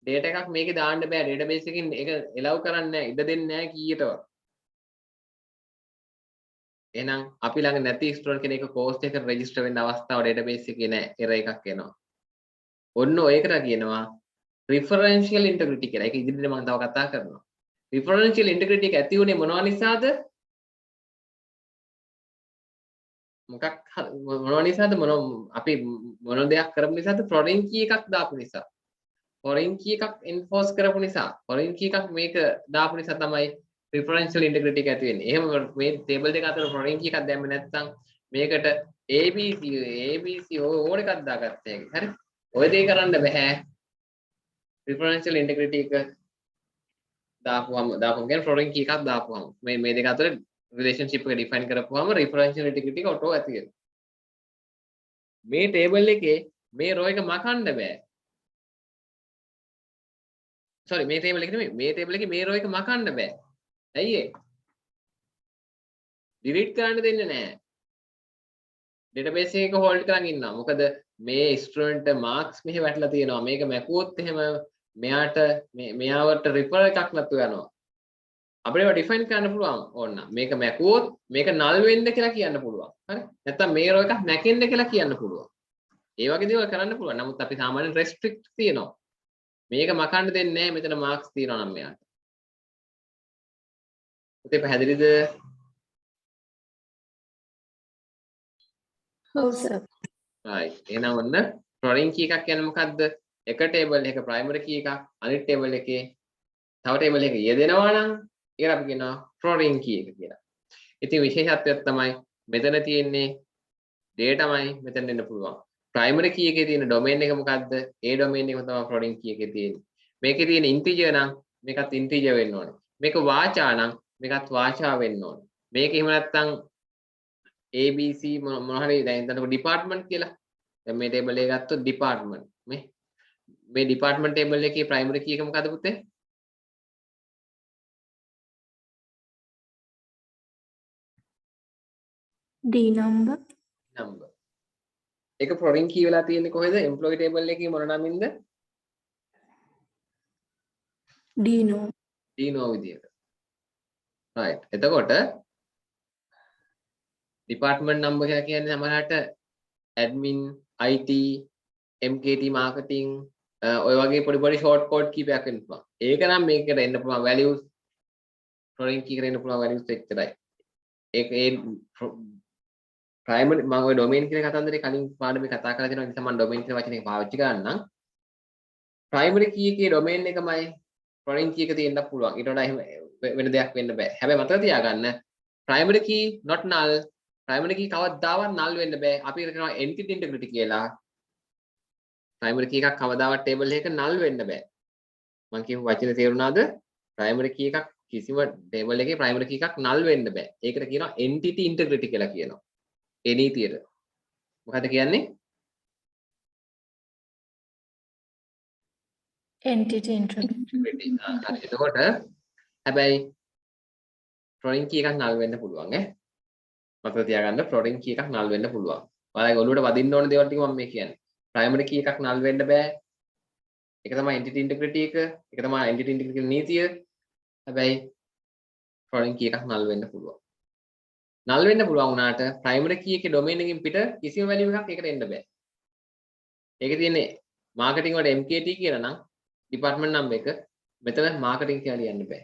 data එකක් මේකේ දාන්න බෑ. database එකකින් ඒක allow කරන්නේ නැහැ. ඉඩ දෙන්නේ නැහැ කීයටවත්. එහෙනම් අපි ළඟ නැති student කෙනෙක් course එකට register වෙන්න අවස්ථාව database එකේ නැහැ. error එකක් එනවා. ඔන්න ඔයකට කියනවා referential integrity කියලා. ඒක ඉදිරියට මම තව කතා කරනවා. referential integrity එක ඇති උනේ මොනවා නිසාද? මොනවා නිසාද අපි මොන දෙයක් කරපු නිසාද? foreign key එකක් දාපු නිසා. foreign key එකක් enforce කරපු නිසා. foreign key එකක් මේක දාපු නිසා තමයි referential integrity එක ඇති වෙන්නේ. එහෙම මේ table දෙක අතර foreign key එකක් දැම්මේ නැත්නම් මේකට ABC ඕන එකක් දාගත්ත හැකි. හරි? ඔය දේ කරන්න බෑ. referential integrity එක දාපුවම කියන්නේ foreign key එකක් දාපුවම මේ දෙක අතර relationship එක define කරපුවම referential integrity එක auto ඇති වෙනවා. මේ table එකේ මේ row එක මකන්න බෑ. sorry මේ table එක නෙමෙයි මේ table එකේ මේ row එක මකන්න බෑ. ඇයි ඒ? delete කරන්න දෙන්නේ නැහැ. database එක hold කරන් ඉන්නවා. මොකද මේ student marks මෙහෙ වැටලා තියෙනවා. මේක මැකුවොත් එහෙම මෙයාට මෙයාවට refer එකක් නැතු යනවා. අපිට ඒවා define කරන්න පුළුවන් ඕන්න. මේක මැකුවොත් මේක null වෙන්න කියලා කියන්න පුළුවන්. හරි? නැත්නම් මේ row එකක් මැකෙන්න කියලා කියන්න පුළුවන්. ඒ වගේ දේවල් කරන්න පුළුවන්. නමුත් අපි සාමාන්‍යයෙන් restrict තියනවා. මේක මකන්න දෙන්නේ නැහැ. මෙතන marks තියනවා නම් මෙයාට. පුතේ පැහැදිලිද? ඔව් සර්. right. එහෙනම් ඔන්න foreign key එකක් කියන්නේ මොකද්ද? එක table එකක primary key එකක් අනිත් table එකේ තව table එකක යෙදෙනවා නම් ඒකට අපි කියනවා foreign key එක කියලා. ඉතින් විශේෂත්වයක් තමයි මෙතන තියෙන්නේ dataමයි මෙතන දෙන්න පුළුවන්. primary key එකේ තියෙන domain එක මොකද්ද? ඒ domain එකම තමයි foreign key එකේ තියෙන්නේ. මේකේ තියෙන integer නම් මේකත් integer වෙන්න ඕනේ. මේක වාචා නම් මේකත් වාචා වෙන්න ඕනේ. මේක එහෙම නැත්නම් ABC මොන හරි දැන් හිතන්නකො department කියලා. දැන් මේ table එක ගත්තොත් department. මේ department table එකේ primary key එක මොකද්ද පුතේ? D number. number. ඒක foreign key වෙලා තියෙන්නේ කොහෙද? employee table එකේ මොන නමින්ද? D no. D no විදියට. right. එතකොට department number කියලා කියන්නේ සමහරට admin, IT, MKT marketing ඔය වගේ පොඩි short code කීපයක් වෙන්න පුළුවන්. ඒක නම් මේකට එන්න පුළුවන් values foreign key එකට එන්න පුළුවන් values එච්චරයි. ඒක ඒ primary මම ඔය domain කියන කතන්දරේ කලින් පාඩමේ කතා කරලා තියෙනවා. ඒ නිසා මම domain කියන වචනේ පාවිච්චි කරන්නම්. primary key එකේ domain එකමයි foreign key එක තියෙන්න පුළුවන්. ඊට වඩා එහෙම වෙන දෙයක් වෙන්න බෑ. හැබැයි මතක තියාගන්න primary key not null. primary key කවදාවත් null වෙන්න බෑ. අපි කරනවා entity integrity කියලා. primary key එකක් කවදාවත් table එකක null වෙන්න බෑ. මම කියපු වචනේ තේරුණාද? primary key එකක් කිසිම table එකේ primary key එකක් null වෙන්න බෑ. ඒකට කියනවා entity integrity කියලා කියනවා. ඒ නීතියට. මොකද කියන්නේ? Entity integrity. හරි. එතකොට හැබැයි foreign key එකක් null වෙන්න පුළුවන් ඈ. මතක තියාගන්න foreign key එකක් null වෙන්න පුළුවන්. ඔයාලගේ ඔළුවට වදින්න ඕන දේවල් ටික මම මේ කියන්නේ. primary key එකක් null වෙන්න බෑ. ඒක තමයි entity integrity එක. ඒක තමයි entity integrity නීතිය. හැබැයි foreign key එකක් null වෙන්න පුළුවන්. null වෙන්න පුළුවන් වුණාට primary key එකේ domain එකකින් පිට කිසිම value එකක් ඒකට එන්න බෑ. ඒකේ තියෙන්නේ marketing වලට MKT කියලා නම් department number එක මෙතන marketing කියලා ලියන්න බෑ.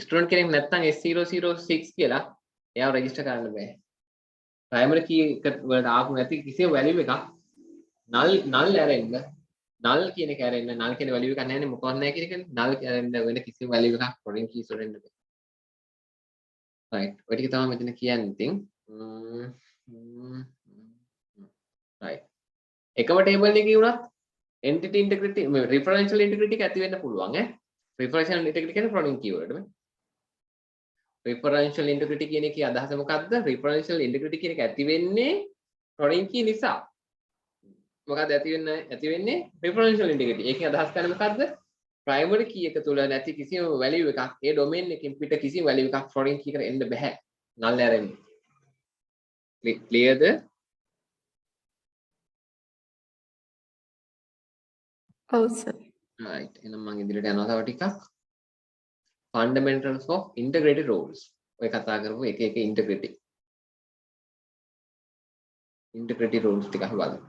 student කෙනෙක් නැත්නම් S006 කියලා එයාව register කරන්න බෑ. primary key එක වලට ආපු නැති කිසිම value එකක් null ඇරෙන්න null කියන එක ඇරෙන්න null කියන value එකක් නැහැ නේ මොකවත් නැහැ කියන එකනේ. null ඇරෙන්න වෙන කිසිම value එකක් foreign keys වලින් බෑ. right. ඔය ටික තමයි මෙතන කියන්නේ ඉතින්. right. එකම table එකේ වුණත් entity integrity referential integrity එක ඇති වෙන්න පුළුවන් ඈ. referential integrity කියන්නේ foreign key වලට. referential integrity කියන එකේ අදහස මොකක්ද? referential integrity කියන එක ඇති වෙන්නේ foreign key නිසා. මොකක්ද ඇති වෙන්නේ referential integrity. ඒකෙන් අදහස් කරන්නේ මොකක්ද? primary key එක තුල නැති කිසිම value එකක් ඒ domain එකකින් පිට කිසිම value එකක් foreign key එකට එන්න බෑ. null ඇරෙන්න. clearද? ඔව් සර්. right. එහෙනම් මම ඉදිරියට යනවා තව ටිකක්. fundamentals of integrity rules. ඔය කතා කරපු එක integrity rules ටික අහලා බලමු.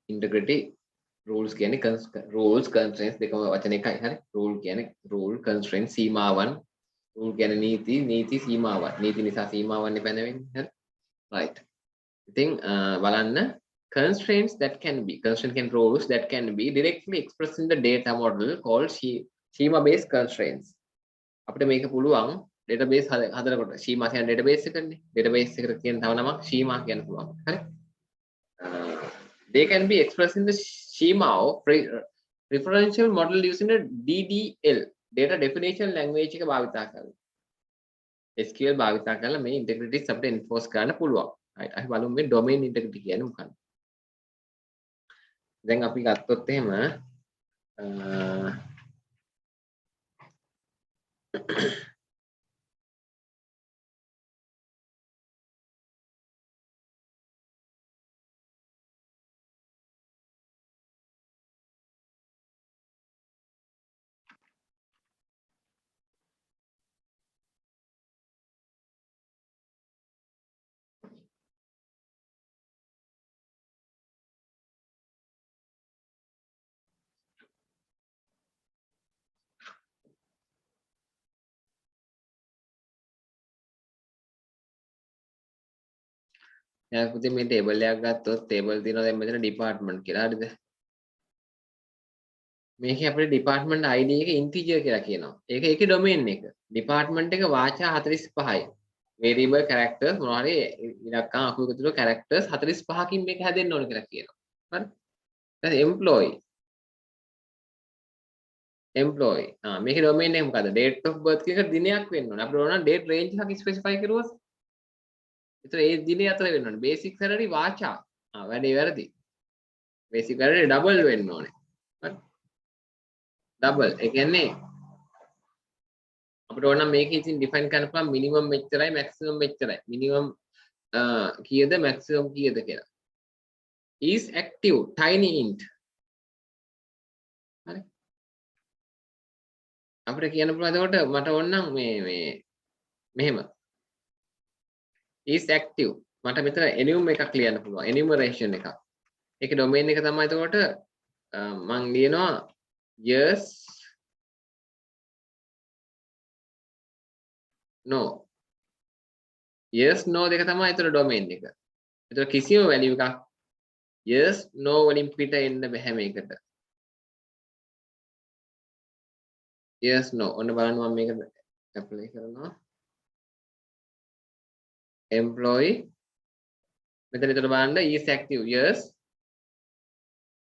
integrity rules කියන්නේ rules constraints දෙකම වචන එකයි හරි rule කියන්නේ rule constraint සීමාවන් rule කියන්නේ නීති සීමාවන් නීති නිසා සීමාවන් පැනවෙන්නේ හරි right ඉතින් බලන්න constraints that can be rules that can be directly expressed in the data model called schema based constraints අපිට මේක පුළුවන් database හදනකොට schema කියන database එකනේ database එකට කියන තව නමක් schema කියන්න පුළුවන් හරි they can be expressed in the schema of referential model using the DDL data definition language එක භාවිත කරලා SQL භාවිත කරලා මේ integrities අපිට enforce කරන්න පුළුවන් right අපි බලමු මේ domain integrity කියන්නේ මොකක්ද දැන් අපි ගත්තොත් එහෙම දැන් පුතේ මේ ටේබල් එකක් ගත්තොත් ටේබල් තියෙනවා දැන් මෙතන department කියලා හරිද මේකේ අපිට department ID එක integer කියලා කියනවා ඒක ඒකේ domain එක department එක වාචා 45යි variable characters මොනවා හරි ඉලක්කම් අකුරු එකතු කරලා characters 45කින් මේක හැදෙන්න ඕන කියලා කියනවා හරි ඊට employee මේකේ domain එක මොකද්ද date of birth කියන දිනයක් වෙන්න ඕන අපිට ඕන නම් date range එකක් specify කරුවොත් ඒතර ඒ දිනේ අතර වෙන්න ඕනේ basic salary වාචා වැඩේ වැරදි basic salary double වෙන්න ඕනේ හරි double ඒ කියන්නේ අපිට ඕන නම් මේකේ ඉතින් define කරන්න පුළුවන් minimum මෙච්චරයි maximum මෙච්චරයි minimum කීයද maximum කීයද කියලා is active tiny int හරි අපිට කියන්න පුළුවන් එතකොට මට ඕන නම් මේ මෙහෙම is active මට මෙතන enum එකක් ලියන්න පුළුවන් enumeration එකක් ඒකේ domain එක තමයි එතකොට මම ලියනවා yes no දෙක තමයි එතන domain එක එතකොට කිසිම value එකක් yes no වලින් පිට එන්න බෑ මේකට yes no ඔන්න බලන්න මම මේක apply කරනවා employee මෙතන එතන බලන්න is active yes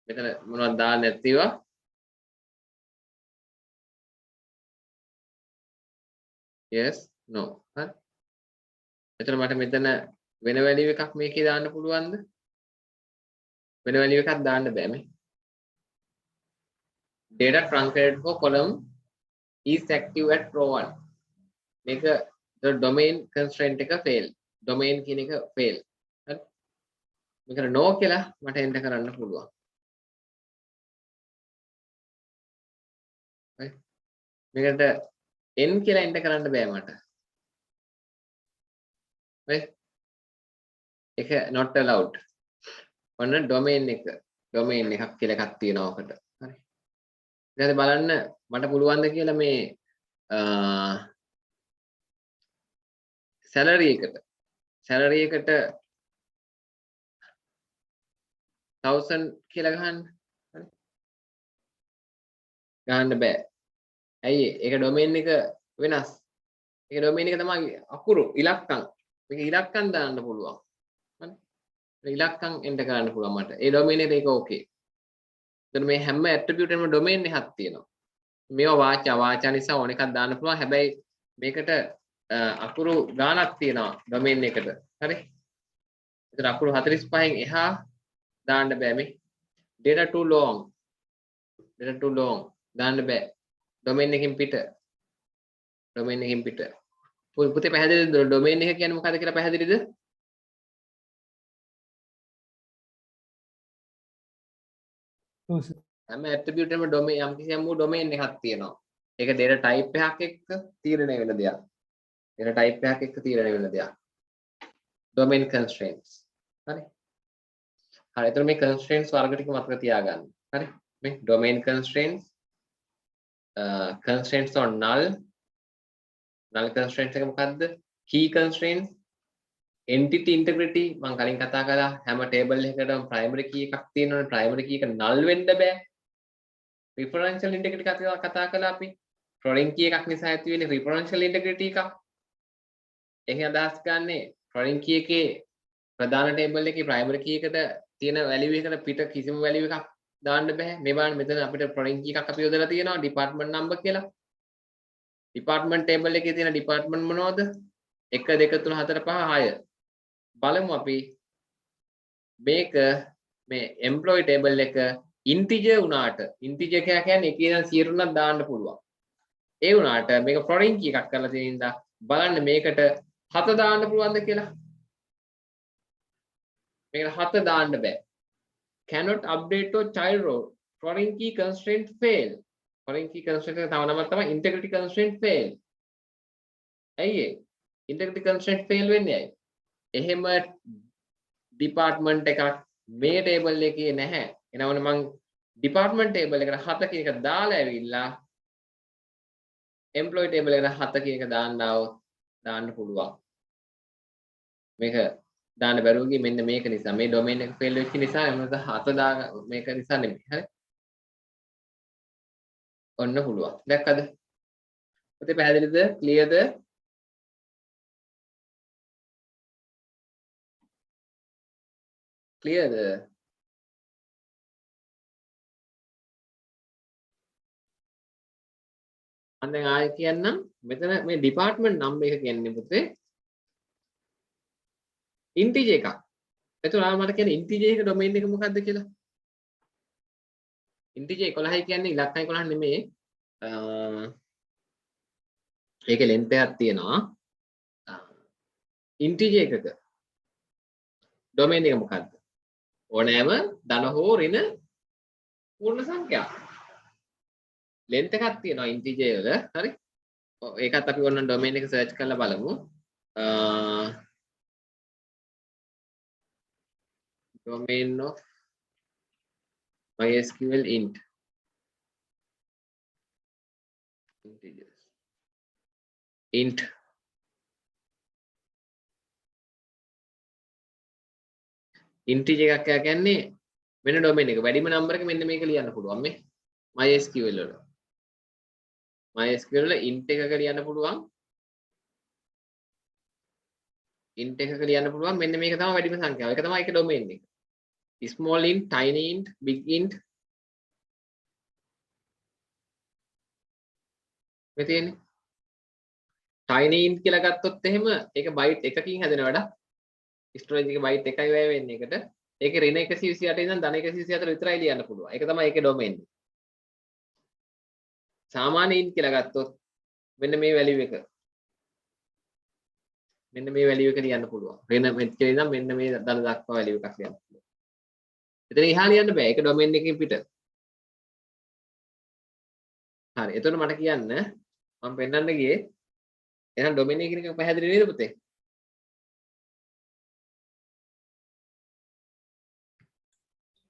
මෙතන මොනවද දාන්න නැතිව yes no හරි එතන මට මෙතන වෙන value එකක් මේකේ දාන්න පුළුවන්ද වෙන value එකක් දාන්න බෑ මේ data truncated for column is active at row 1 මේක the domain constraint එක fail domain කියන එක fail හරි මේකට no කියලා මට enter කරන්න පුළුවන් හරි මේකට n කියලා enter කරන්න බෑ මට හරි ඒක not allowed ඔන්න domain එකක් කියලා එකක් තියෙනවා ඔකට හරි ඊට බලන්න මට පුළුවන්ද කියලා මේ salary එකට 1000 කියලා ගහන්න හරි ගහන්න බෑ ඇයි ඒක domain එක වෙනස් ඒක domain එක තමයි අකුරු ඉලක්කම් මේක ඉලක්කම් දාන්න පුළුවන් හරි ඉලක්කම් එන්ටර් කරන්න පුළුවන් මට ඒ domain එකට ඒක ඕකේ එතන මේ හැම attribute එකම domain එකක් තියෙනවා මේවා වාචා නිසා ඕන එකක් දාන්න පුළුවන් හැබැයි මේකට අකුරු ගානක් තියෙනවා domain එකට හරි එතන අකුරු 45න් එහා දාන්න බෑ මේ data too long දාන්න බෑ domain එකකින් පිට පුතේ පැහැදිලිද domain එක කියන්නේ මොකක්ද කියලා පැහැදිලිද ඔව් සර් හැම attribute එකම domain යම් කිසියම් වූ domain එකක් තියෙනවා ඒක data type එකක් එක්ක තීරණය වෙන දෙයක් data type එකක් එක්ක තීරණය වෙන දෙයක් domain constraints හරි හරි එතකොට මේ constraints වර්ග ටික මතක තියාගන්න. හරි මේ domain constraints constraints on null constraints එක මොකද්ද? key constraints entity integrity මම කලින් කතා කළා හැම table එකකටම primary key එකක් තියෙනවනේ primary key එක null වෙන්න බෑ. referential integrity කතා කළා අපි. foreign key එකක් නිසා ඇති වෙන්නේ referential integrity එකක්. ඒකෙන් අදහස් ගන්නේ foreign key එකේ ප්‍රධාන table එකේ primary key එකට තියෙන value එකට පිට කිසිම value එකක් දාන්න බෑ. මේ බලන්න මෙතන අපිට foreign key එකක් අපි යොදලා තියෙනවා department number කියලා. department table එකේ තියෙන department මොනවද? 1 2 3 4 5 6. බලමු අපි මේක මේ employee table එක integer උනාට integer කියන්නේ එකේ ඉඳන් 100 උනත් දාන්න පුළුවන්. ඒ උනාට මේක foreign key එකක් කරලා තියෙන ඉඳලා බලන්න මේකට 7 දාන්න පුළුවන්ද කියලා. මේකට 7 දාන්න බෑ. cannot update or child row foreign key constraint fail. foreign key constraint එක තව නමක් තමයි integrity constraint fail. ඇයි ඒ? integrity constraint fail වෙන්නේ ඇයි? එහෙම department එකක් මේ table එකේ නැහැ. එනවනේ මං department table එකට 7 කියන එක දාලා ඇවිල්ලා employee table එකට 7 කියන එක දාන්න පුළුවන්. මේක දාන්න බැරුව ගියේ මෙන්න මේක නිසා මේ domain එක fail වෙච්ච නිසා එමුණත 7 දා මේක නිසා නෙමෙයි. හරි? ඔන්න පුළුවන්. දැක්කද? ඔතේ පැහැදිලිද? clearද? clearද? මම දැන් ආයෙ කියන්නම් මෙතන මේ department number එක කියන්නේ පුතේ integer එකක්. එතකොට ආයෙ මට කියන්නේ integer එක domain එක මොකක්ද කියලා. integer 11 කියන්නේ ඉලක්ක 11 නෙමෙයි. ඒකේ length එකක් තියෙනවා. integer එකක domain එක මොකක්ද? ඕනෑම ධන හෝ ඍණ පූර්ණ සංඛ්‍යාවක්. length එකක් තියෙනවා integer වල. හරි? ඒකත් අපි ඕන domain එක search කරලා බලමු. domain of MySQL int integers int integer එකක් කියන්නේ වෙන domain එක වැඩිම number එක මෙන්න මේක ලියන්න පුළුවන් මේ MySQL වල MySQL වල int එකක ලියන්න පුළුවන් int එකක ලියන්න පුළුවන් මෙන්න මේක තමයි වැඩිම සංඛ්‍යාව. ඒක තමයි ඒකේ domain එක. small int, tiny int, big int මේ තියෙන්නේ. tiny int කියලා ගත්තොත් එහෙම ඒක byte එකකින් හැදෙන වැඩක්. storage එක byte එකයි වැය වෙන්නේ එකට. ඒකේ ඍණ 128 ඉඳන් ධන 124 විතරයි ලියන්න පුළුවන්. ඒක තමයි ඒකේ domain එක. සාමාන්‍ය int කියලා ගත්තොත් මෙන්න මේ value එක. මෙන්න මේ value එක ලියන්න පුළුවන්. ඍණ මෙච්චර ඉඳන් මෙන්න මේ ධන දක්වා value එකක් ලියන්න පුළුවන්. එතන එහා ලියන්න බෑ. ඒක domain එකකින් පිට. හරි. එතකොට මට කියන්න මම පෙන්නන්න ගියේ එහෙනම් domain එක කියන එක පැහැදිලි නේද පුතේ?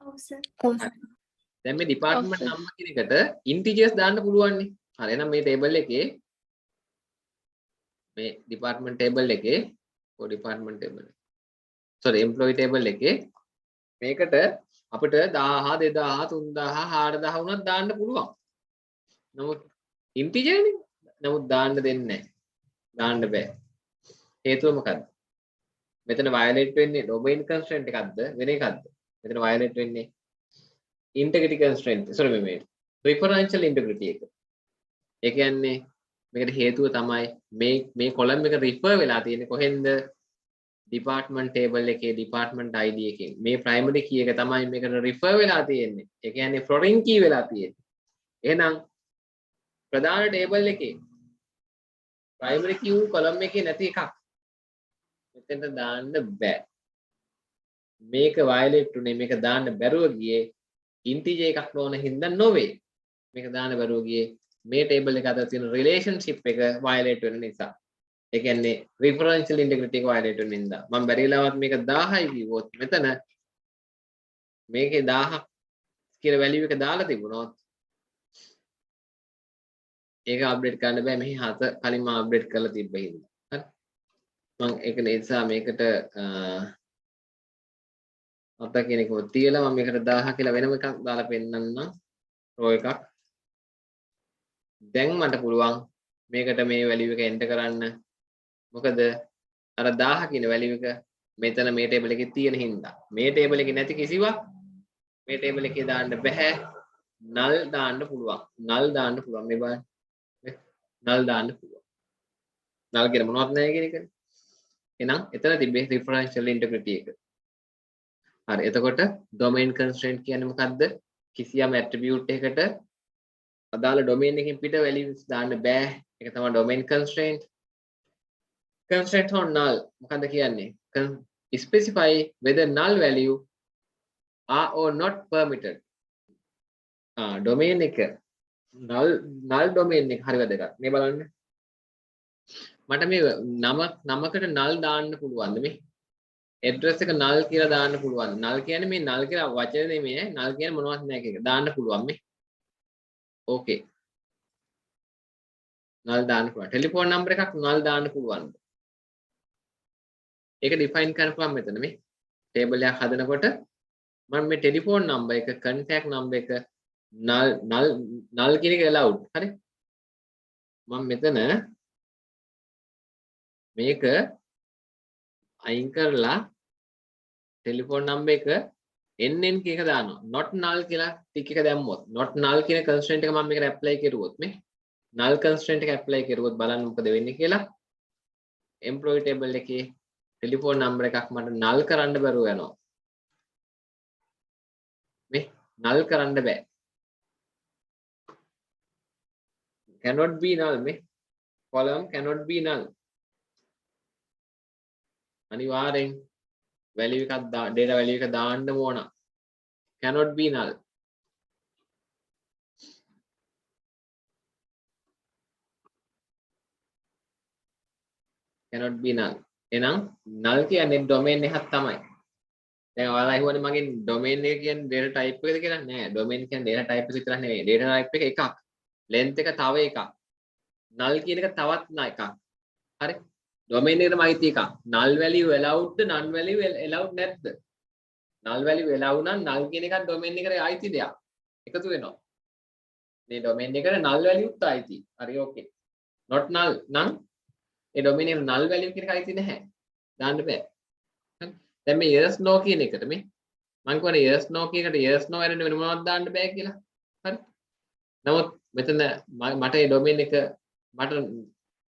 ඔව් සර්. දැන් මේ department number කියන එකට integers දාන්න පුළුවන් නේ. හරි. එහෙනම් මේ table එකේ මේ department table එකේ department table sorry employee table එකේ මේකට අපිට 1000 2000 3000 4000 වුණත් දාන්න පුළුවන්. නමුත් integer නේ. නමුත් දාන්න දෙන්නේ නැහැ. දාන්න බෑ. හේතුව මොකද්ද? මෙතන violate වෙන්නේ domain constraint එකක්ද වෙන එකක්ද? මෙතන violate වෙන්නේ integrity constraint. sorry මේ referential integrity එක. ඒ කියන්නේ මේකට හේතුව තමයි මේ column එක refer වෙලා තියෙන්නේ කොහෙන්ද? department table එකේ department id එකෙන්. මේ primary key එක තමයි මේකට refer වෙලා තියෙන්නේ. ඒ කියන්නේ foreign key වෙලා තියෙන්නේ. එහෙනම් ප්‍රධාන table එකේ primary key column එකේ නැති එකක් මෙතෙන්ට දාන්න බෑ. මේක violate උනේ මේක දාන්න බැරුව ගියේ integer එකක් නොවන හින්දා නොවේ. මේක දාන්න බැරුව ගියේ මේ table එක අතර තියෙන relationship එක violate වෙන නිසා. ඒ කියන්නේ referential integrity එක violate වෙන නිසා. මම බැරි වෙලාවත් මේක 1000යි කිව්වොත් මෙතන මේකේ 1000ක් කියලා වැලියු එක දාලා තිබුණොත් ඒක අප්ඩේට් කරන්න බෑ මෙහි 7 කලින් මම අප්ඩේට් කරලා තිබ්බ හින්දා. හරි. මම ඒක නිසා මේකට අත කියන එක තියලා මම මේකට 1000 කියලා වෙනම එකක් දාලා පෙන්නන්නම් රෝ එකක්. දැන් මට පුළුවන් මේකට මේ වැලියු එක එන්ටර් කරන්න. මොකද අර 1000 කියන වැලියු එක මෙතන මේ ටේබල් එකේ තියෙන හින්දා. මේ ටේබල් එකේ නැති කිසිවක් මේ ටේබල් එකේ දාන්න බෑ. null දාන්න පුළුවන්. null දාන්න පුළුවන් මේ බලන්න. null දාන්න පුළුවන්. null කියන මොනවත් නැහැ කියන එකනේ. එහෙනම් එතන තිබ්බේ referential integrity එක. හරි. එතකොට domain constraint කියන්නේ මොකද්ද? කිසියම් attribute එකකට අදාළ domain එකකින් පිට values දාන්න බෑ. ඒක තමයි domain constraint. Constraint on null මොකද්ද කියන්නේ? Specify whether null value are or not permitted. domain එක null domain එක හරි වැදගත්. මේ බලන්න. මට මේ නමකට null දාන්න පුළුවන්ද මේ? address එක null කියලා දාන්න පුළුවන්. null කියන්නේ මේ null කියලා වචනේ නෙමෙයි. null කියන්නේ මොනවත් නැහැ කියන එක. දාන්න පුළුවන් මේ. okay. null දාන්න පුළුවන්. ටෙලිෆෝන් නම්බර් එකක් null දාන්න පුළුවන්. ඒක define කරන්න පුළුවන් මෙතන මේ. table එකක් හදනකොට මම මේ ටෙලිෆෝන් නම්බර් එක contact number එක null කියන එක allowed. හරි. මම මෙතන මේක අයින් කරලා ටෙලිෆෝන් නම්බර් එක NN කියන එක දානවා. not null කියලා ටික එක දැම්මොත් not null කියන constraint එක මම මේකට apply කරුවොත් මේ null constraint එක apply කරුවොත් බලන්න මොකද වෙන්නේ කියලා. employee table එකේ ටෙලිෆෝන් නම්බර් එකක් මට null කරන්න බැරුව යනවා. මේ null කරන්න බෑ. cannot be null මේ column cannot be null. අනිවාර්යෙන් value එකක් data value එක දාන්න ඕන. cannot be null. cannot be null. එහෙනම් null කියන්නේ domain එකක් තමයි. දැන් ඔයාලා අහුවනේ මගෙන් domain එක කියන්නේ data type එකද කියලා. නෑ, domain කියන්නේ data type එක විතරක් නෙවෙයි. data type එක එකක්. length එක තව එකක්. null කියන එක තවත් එකක්. හරි? domain එකටම අයිති එකක්. null value allowed ද non value allowed නැද්ද? null value allowed නම් null කියන එකත් domain එකට අයිති දෙයක්. එකතු වෙනවා. මේ domain එකට null value උත් අයිති. හරි okay. not null නම් ඒ domain එකට null value කියන එක අයිති නැහැ. දාන්න බෑ. හරි. දැන් මේ yes no කියන එකට මේ මම කියන්නේ yes no කියන එකට yes no ඇරෙන්න වෙන මොනවද දාන්න බෑ කියලා. හරි. නමුත් මෙතන මට මේ domain එක මට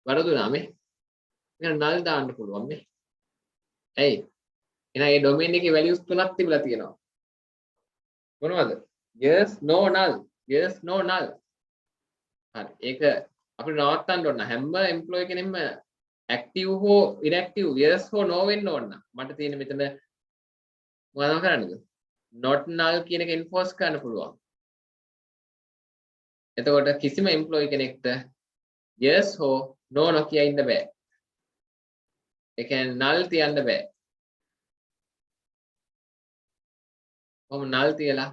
වරදුනා මේ මෙන්න null දාන්න පුළුවන් මේ. ඇයි? එහෙනම් මේ domain එකේ values තුනක් තිබිලා තියෙනවා. මොනවද? yes no null. yes no null. හරි. ඒක අපිට නවත්තන්න ඕන. හැම employee කෙනෙක්ම active හෝ inactive yes හෝ no වෙන්න ඕන. මට තියෙන්නේ මෙතන මොනවද කරන්නද? not null කියන එක enforce කරන්න පුළුවන්. එතකොට කිසිම employee කෙනෙක්ට yes හෝ no නොකිය ඉන්න බෑ. ඒ කියන්නේ null තියන්න බෑ. කොහොම null තියලා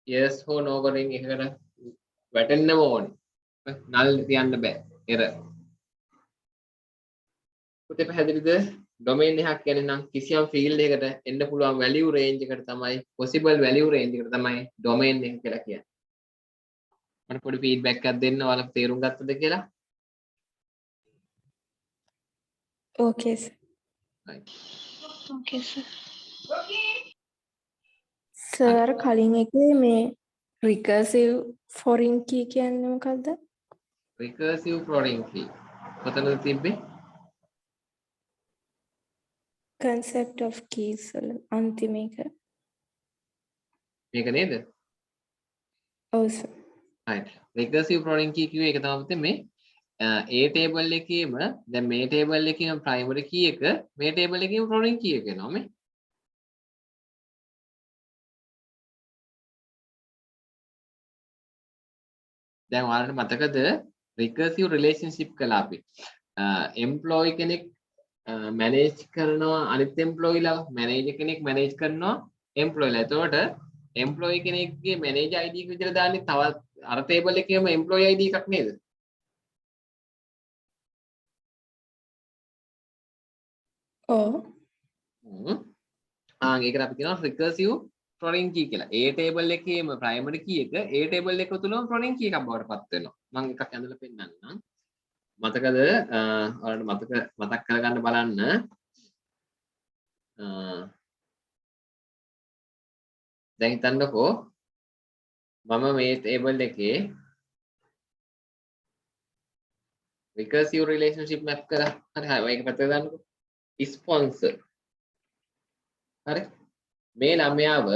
yes හෝ no වලින් එකකට වැටෙන්නම ඕනේ. null තියන්න බෑ. error. පුතේ පැහැදිලිද? domain එකක් කියන්නේ නම් කිසියම් field එකකට එන්න පුළුවන් value range එකට තමයි possible value range එකට තමයි domain එක කියලා කියන්නේ. මට පොඩි feedback එකක් දෙන්න ඔයාලා තේරුම් ගත්තද කියලා? Okay, sir. right. Okay, sir. Sir කලින් එකේ මේ recursive foreign key කියන්නේ මොකද්ද? recursive foreign key. කොතනද තිබ්බේ? concept of keys වල අන්තිම එක. මේක නේද? ඔව් sir. right. recursive foreign key කිව්වේ ඒක තමයි මේ A table එකේම දැන් මේ table එකේම primary key එක මේ table එකේම foreign key එක එනවා මේ. දැන් ඔයාලට මතකද recursive relationship කළා අපි. employee කෙනෙක් manage කරනවා අනිත් employee ලා manager කෙනෙක් manage කරනවා employee ලා. එතකොට employee කෙනෙක්ගේ manager ID එක විතර දාන්නේ තවත් අර table එකේම employee ID එකක් නේද? ඔව්. ඒකට අපි කියනවා recursive foreign key කියලා. ඒ table එකේම primary key එක ඒ table එක තුලම foreign key එකක් බවට පත් වෙනවා. මම එකක් ඇඳලා පෙන්නන්නම්. මතකද? ඔයාලට මතක් කරගන්න බලන්න. දැන් හිතන්නකෝ මම මේ table එකේ recursive relationship map කරා. හරි මේක පැත්තට දාන්නකෝ. sponsor. හරි. මේ ළමයාව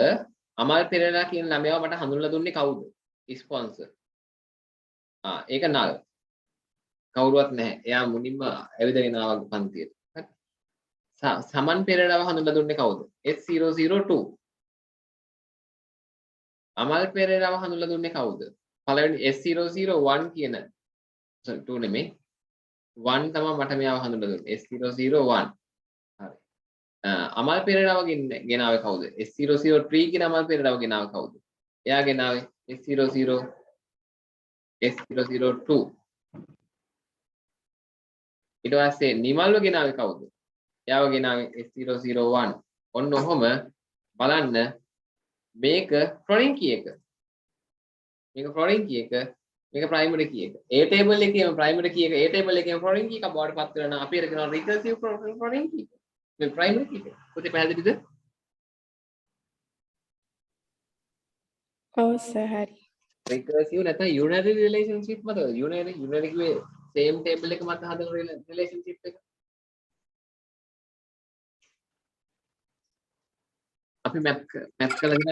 අමල් පෙරේරා කියන ළමයාව මට හඳුන්වලා දුන්නේ කවුද? ස්පොන්සර්. ඒක නල්. කවුරුවත් නැහැ. එයා මුලින්ම ඇවිදගෙන ආවා පන්තියට. හරි. සමන් පෙරේරාව හඳුන්වලා දුන්නේ කවුද? S002. අමල් පෙරේරාව හඳුන්වලා දුන්නේ කවුද? පළවෙනි S001 කියන sorry 2 නෙමෙයි 1 තමයි මට මෙයාව හඳුන්වලා දුන්නේ. S001. හරි. අමල් පෙරේරාව ගෙනාවේ කවුද? S003 කියන අමල් පෙරේරාව ගෙනාවේ කවුද? එයා ගෙනාවේ S002. ඊට පස්සේ නිමල්ව ගෙනාවේ කවුද? එයාව ගෙනාවේ S001. ඔන්න ඔහොම බලන්න මේක foreign key එක. මේක foreign key එක. මේක primary key එක. A table එකේම primary key එක A table එකේම foreign key එකක් බවට පත් වෙනවා නම් අපි ඒක කියනවා recursive foreign key. මේ primary key එක. පුතේ පැහැදිලිද? ඔව් සර් හරි. recursive නැත්නම් unary relationship මතකද? unary කිව්වේ same table එක මත හදන relationship එක. අපි map කරලා ඉන්න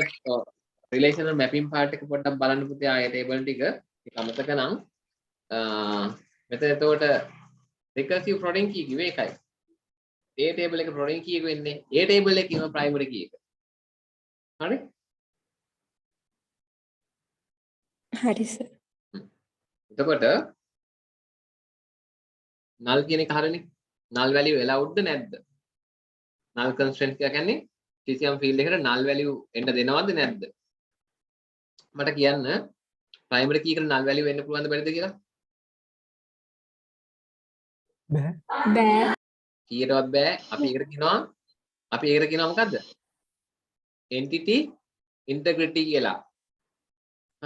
relational mapping part එක පොඩ්ඩක් බලන්න පුතේ ආයේ table ටික. ඒක අමතක නම් මෙතන එතකොට recursive foreign key කිව්වේ ඒකයි. A table එක foreign key එක වෙන්නේ A table එකේම primary key එක. හරි? හරි සර්. එතකොට null කියන එක හරිනේ. null value allowed ද නැද්ද? null constraint කියලා කියන්නේ TCM field එකට null value එන්න දෙනවද නැද්ද? මට කියන්න primary key එකට null value එන්න පුළුවන්ද බැරිද කියලා? බෑ. බෑ. කීයටවත් බෑ. අපි ඒකට කියනවා මොකද්ද? entity integrity කියලා.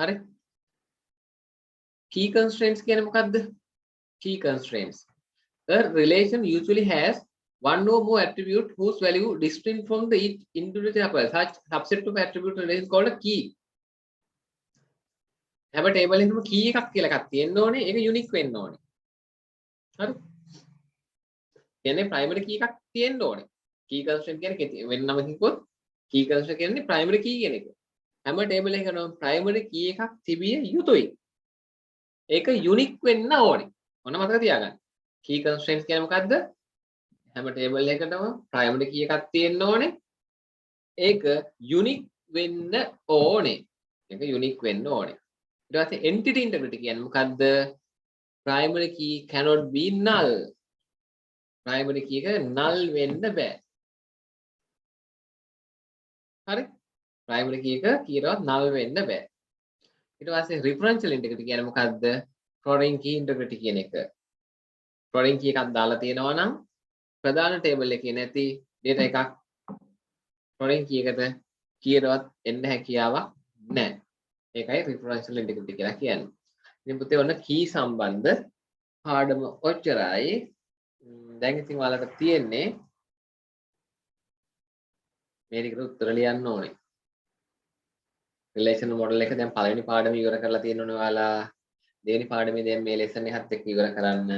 හරි? key constraints කියන්නේ මොකද්ද? key constraints. A relation usually has one or more attribute whose value distinct from the each individual tuple. Such subset of attribute relation is called a key. හැම table එකකම key එකක් කියලා එකක් තියෙන්න ඕනේ. ඒක unique වෙන්න ඕනේ. හරි? කියන්නේ primary key එකක් තියෙන්න ඕනේ. key constraint කියන්නේ වෙන නමකින් කිව්වොත් key constraint කියන්නේ primary key කියන එක. හැම table එකකම primary key එකක් තිබිය යුතුයි. ඒක unique වෙන්න ඕනේ. ඔන්න මතක තියාගන්න. key constraints කියන්නේ මොකද්ද? හැම table එකකටම primary key එකක් තියෙන්න ඕනේ. ඒක unique වෙන්න ඕනේ. ඒක unique වෙන්න ඕනේ. ඊට පස්සේ entity integrity කියන්නේ මොකද්ද? primary key cannot be null. primary key එක null වෙන්න බෑ. හරි? primary key එක කීරවත් null වෙන්න බෑ. ඊට පස්සේ referential integrity කියන්නේ මොකද්ද? foreign key integrity කියන එක. foreign key එකක් දාලා තියෙනවා නම් ප්‍රධාන table එකේ නැති data එකක් foreign key එකට කීරවත් එන්න හැකියාවක් නැහැ. ඒකයි referential integrity කියලා කියන්නේ. ඉතින් පුතේ ඔන්න key සම්බන්ධ පාඩම ඔච්චරයි. දැන් ඉතින් ඔයාලට තියෙන්නේ මේ ටිකට උත්තර ලියන්න ඕනේ. relational model එක දැන් පළවෙනි පාඩම ඉවර කරලා තියෙනවනේ ඔයාලා. දෙවෙනි පාඩමේ දැන් මේ lesson එකත් එක්ක ඉවර කරන්න.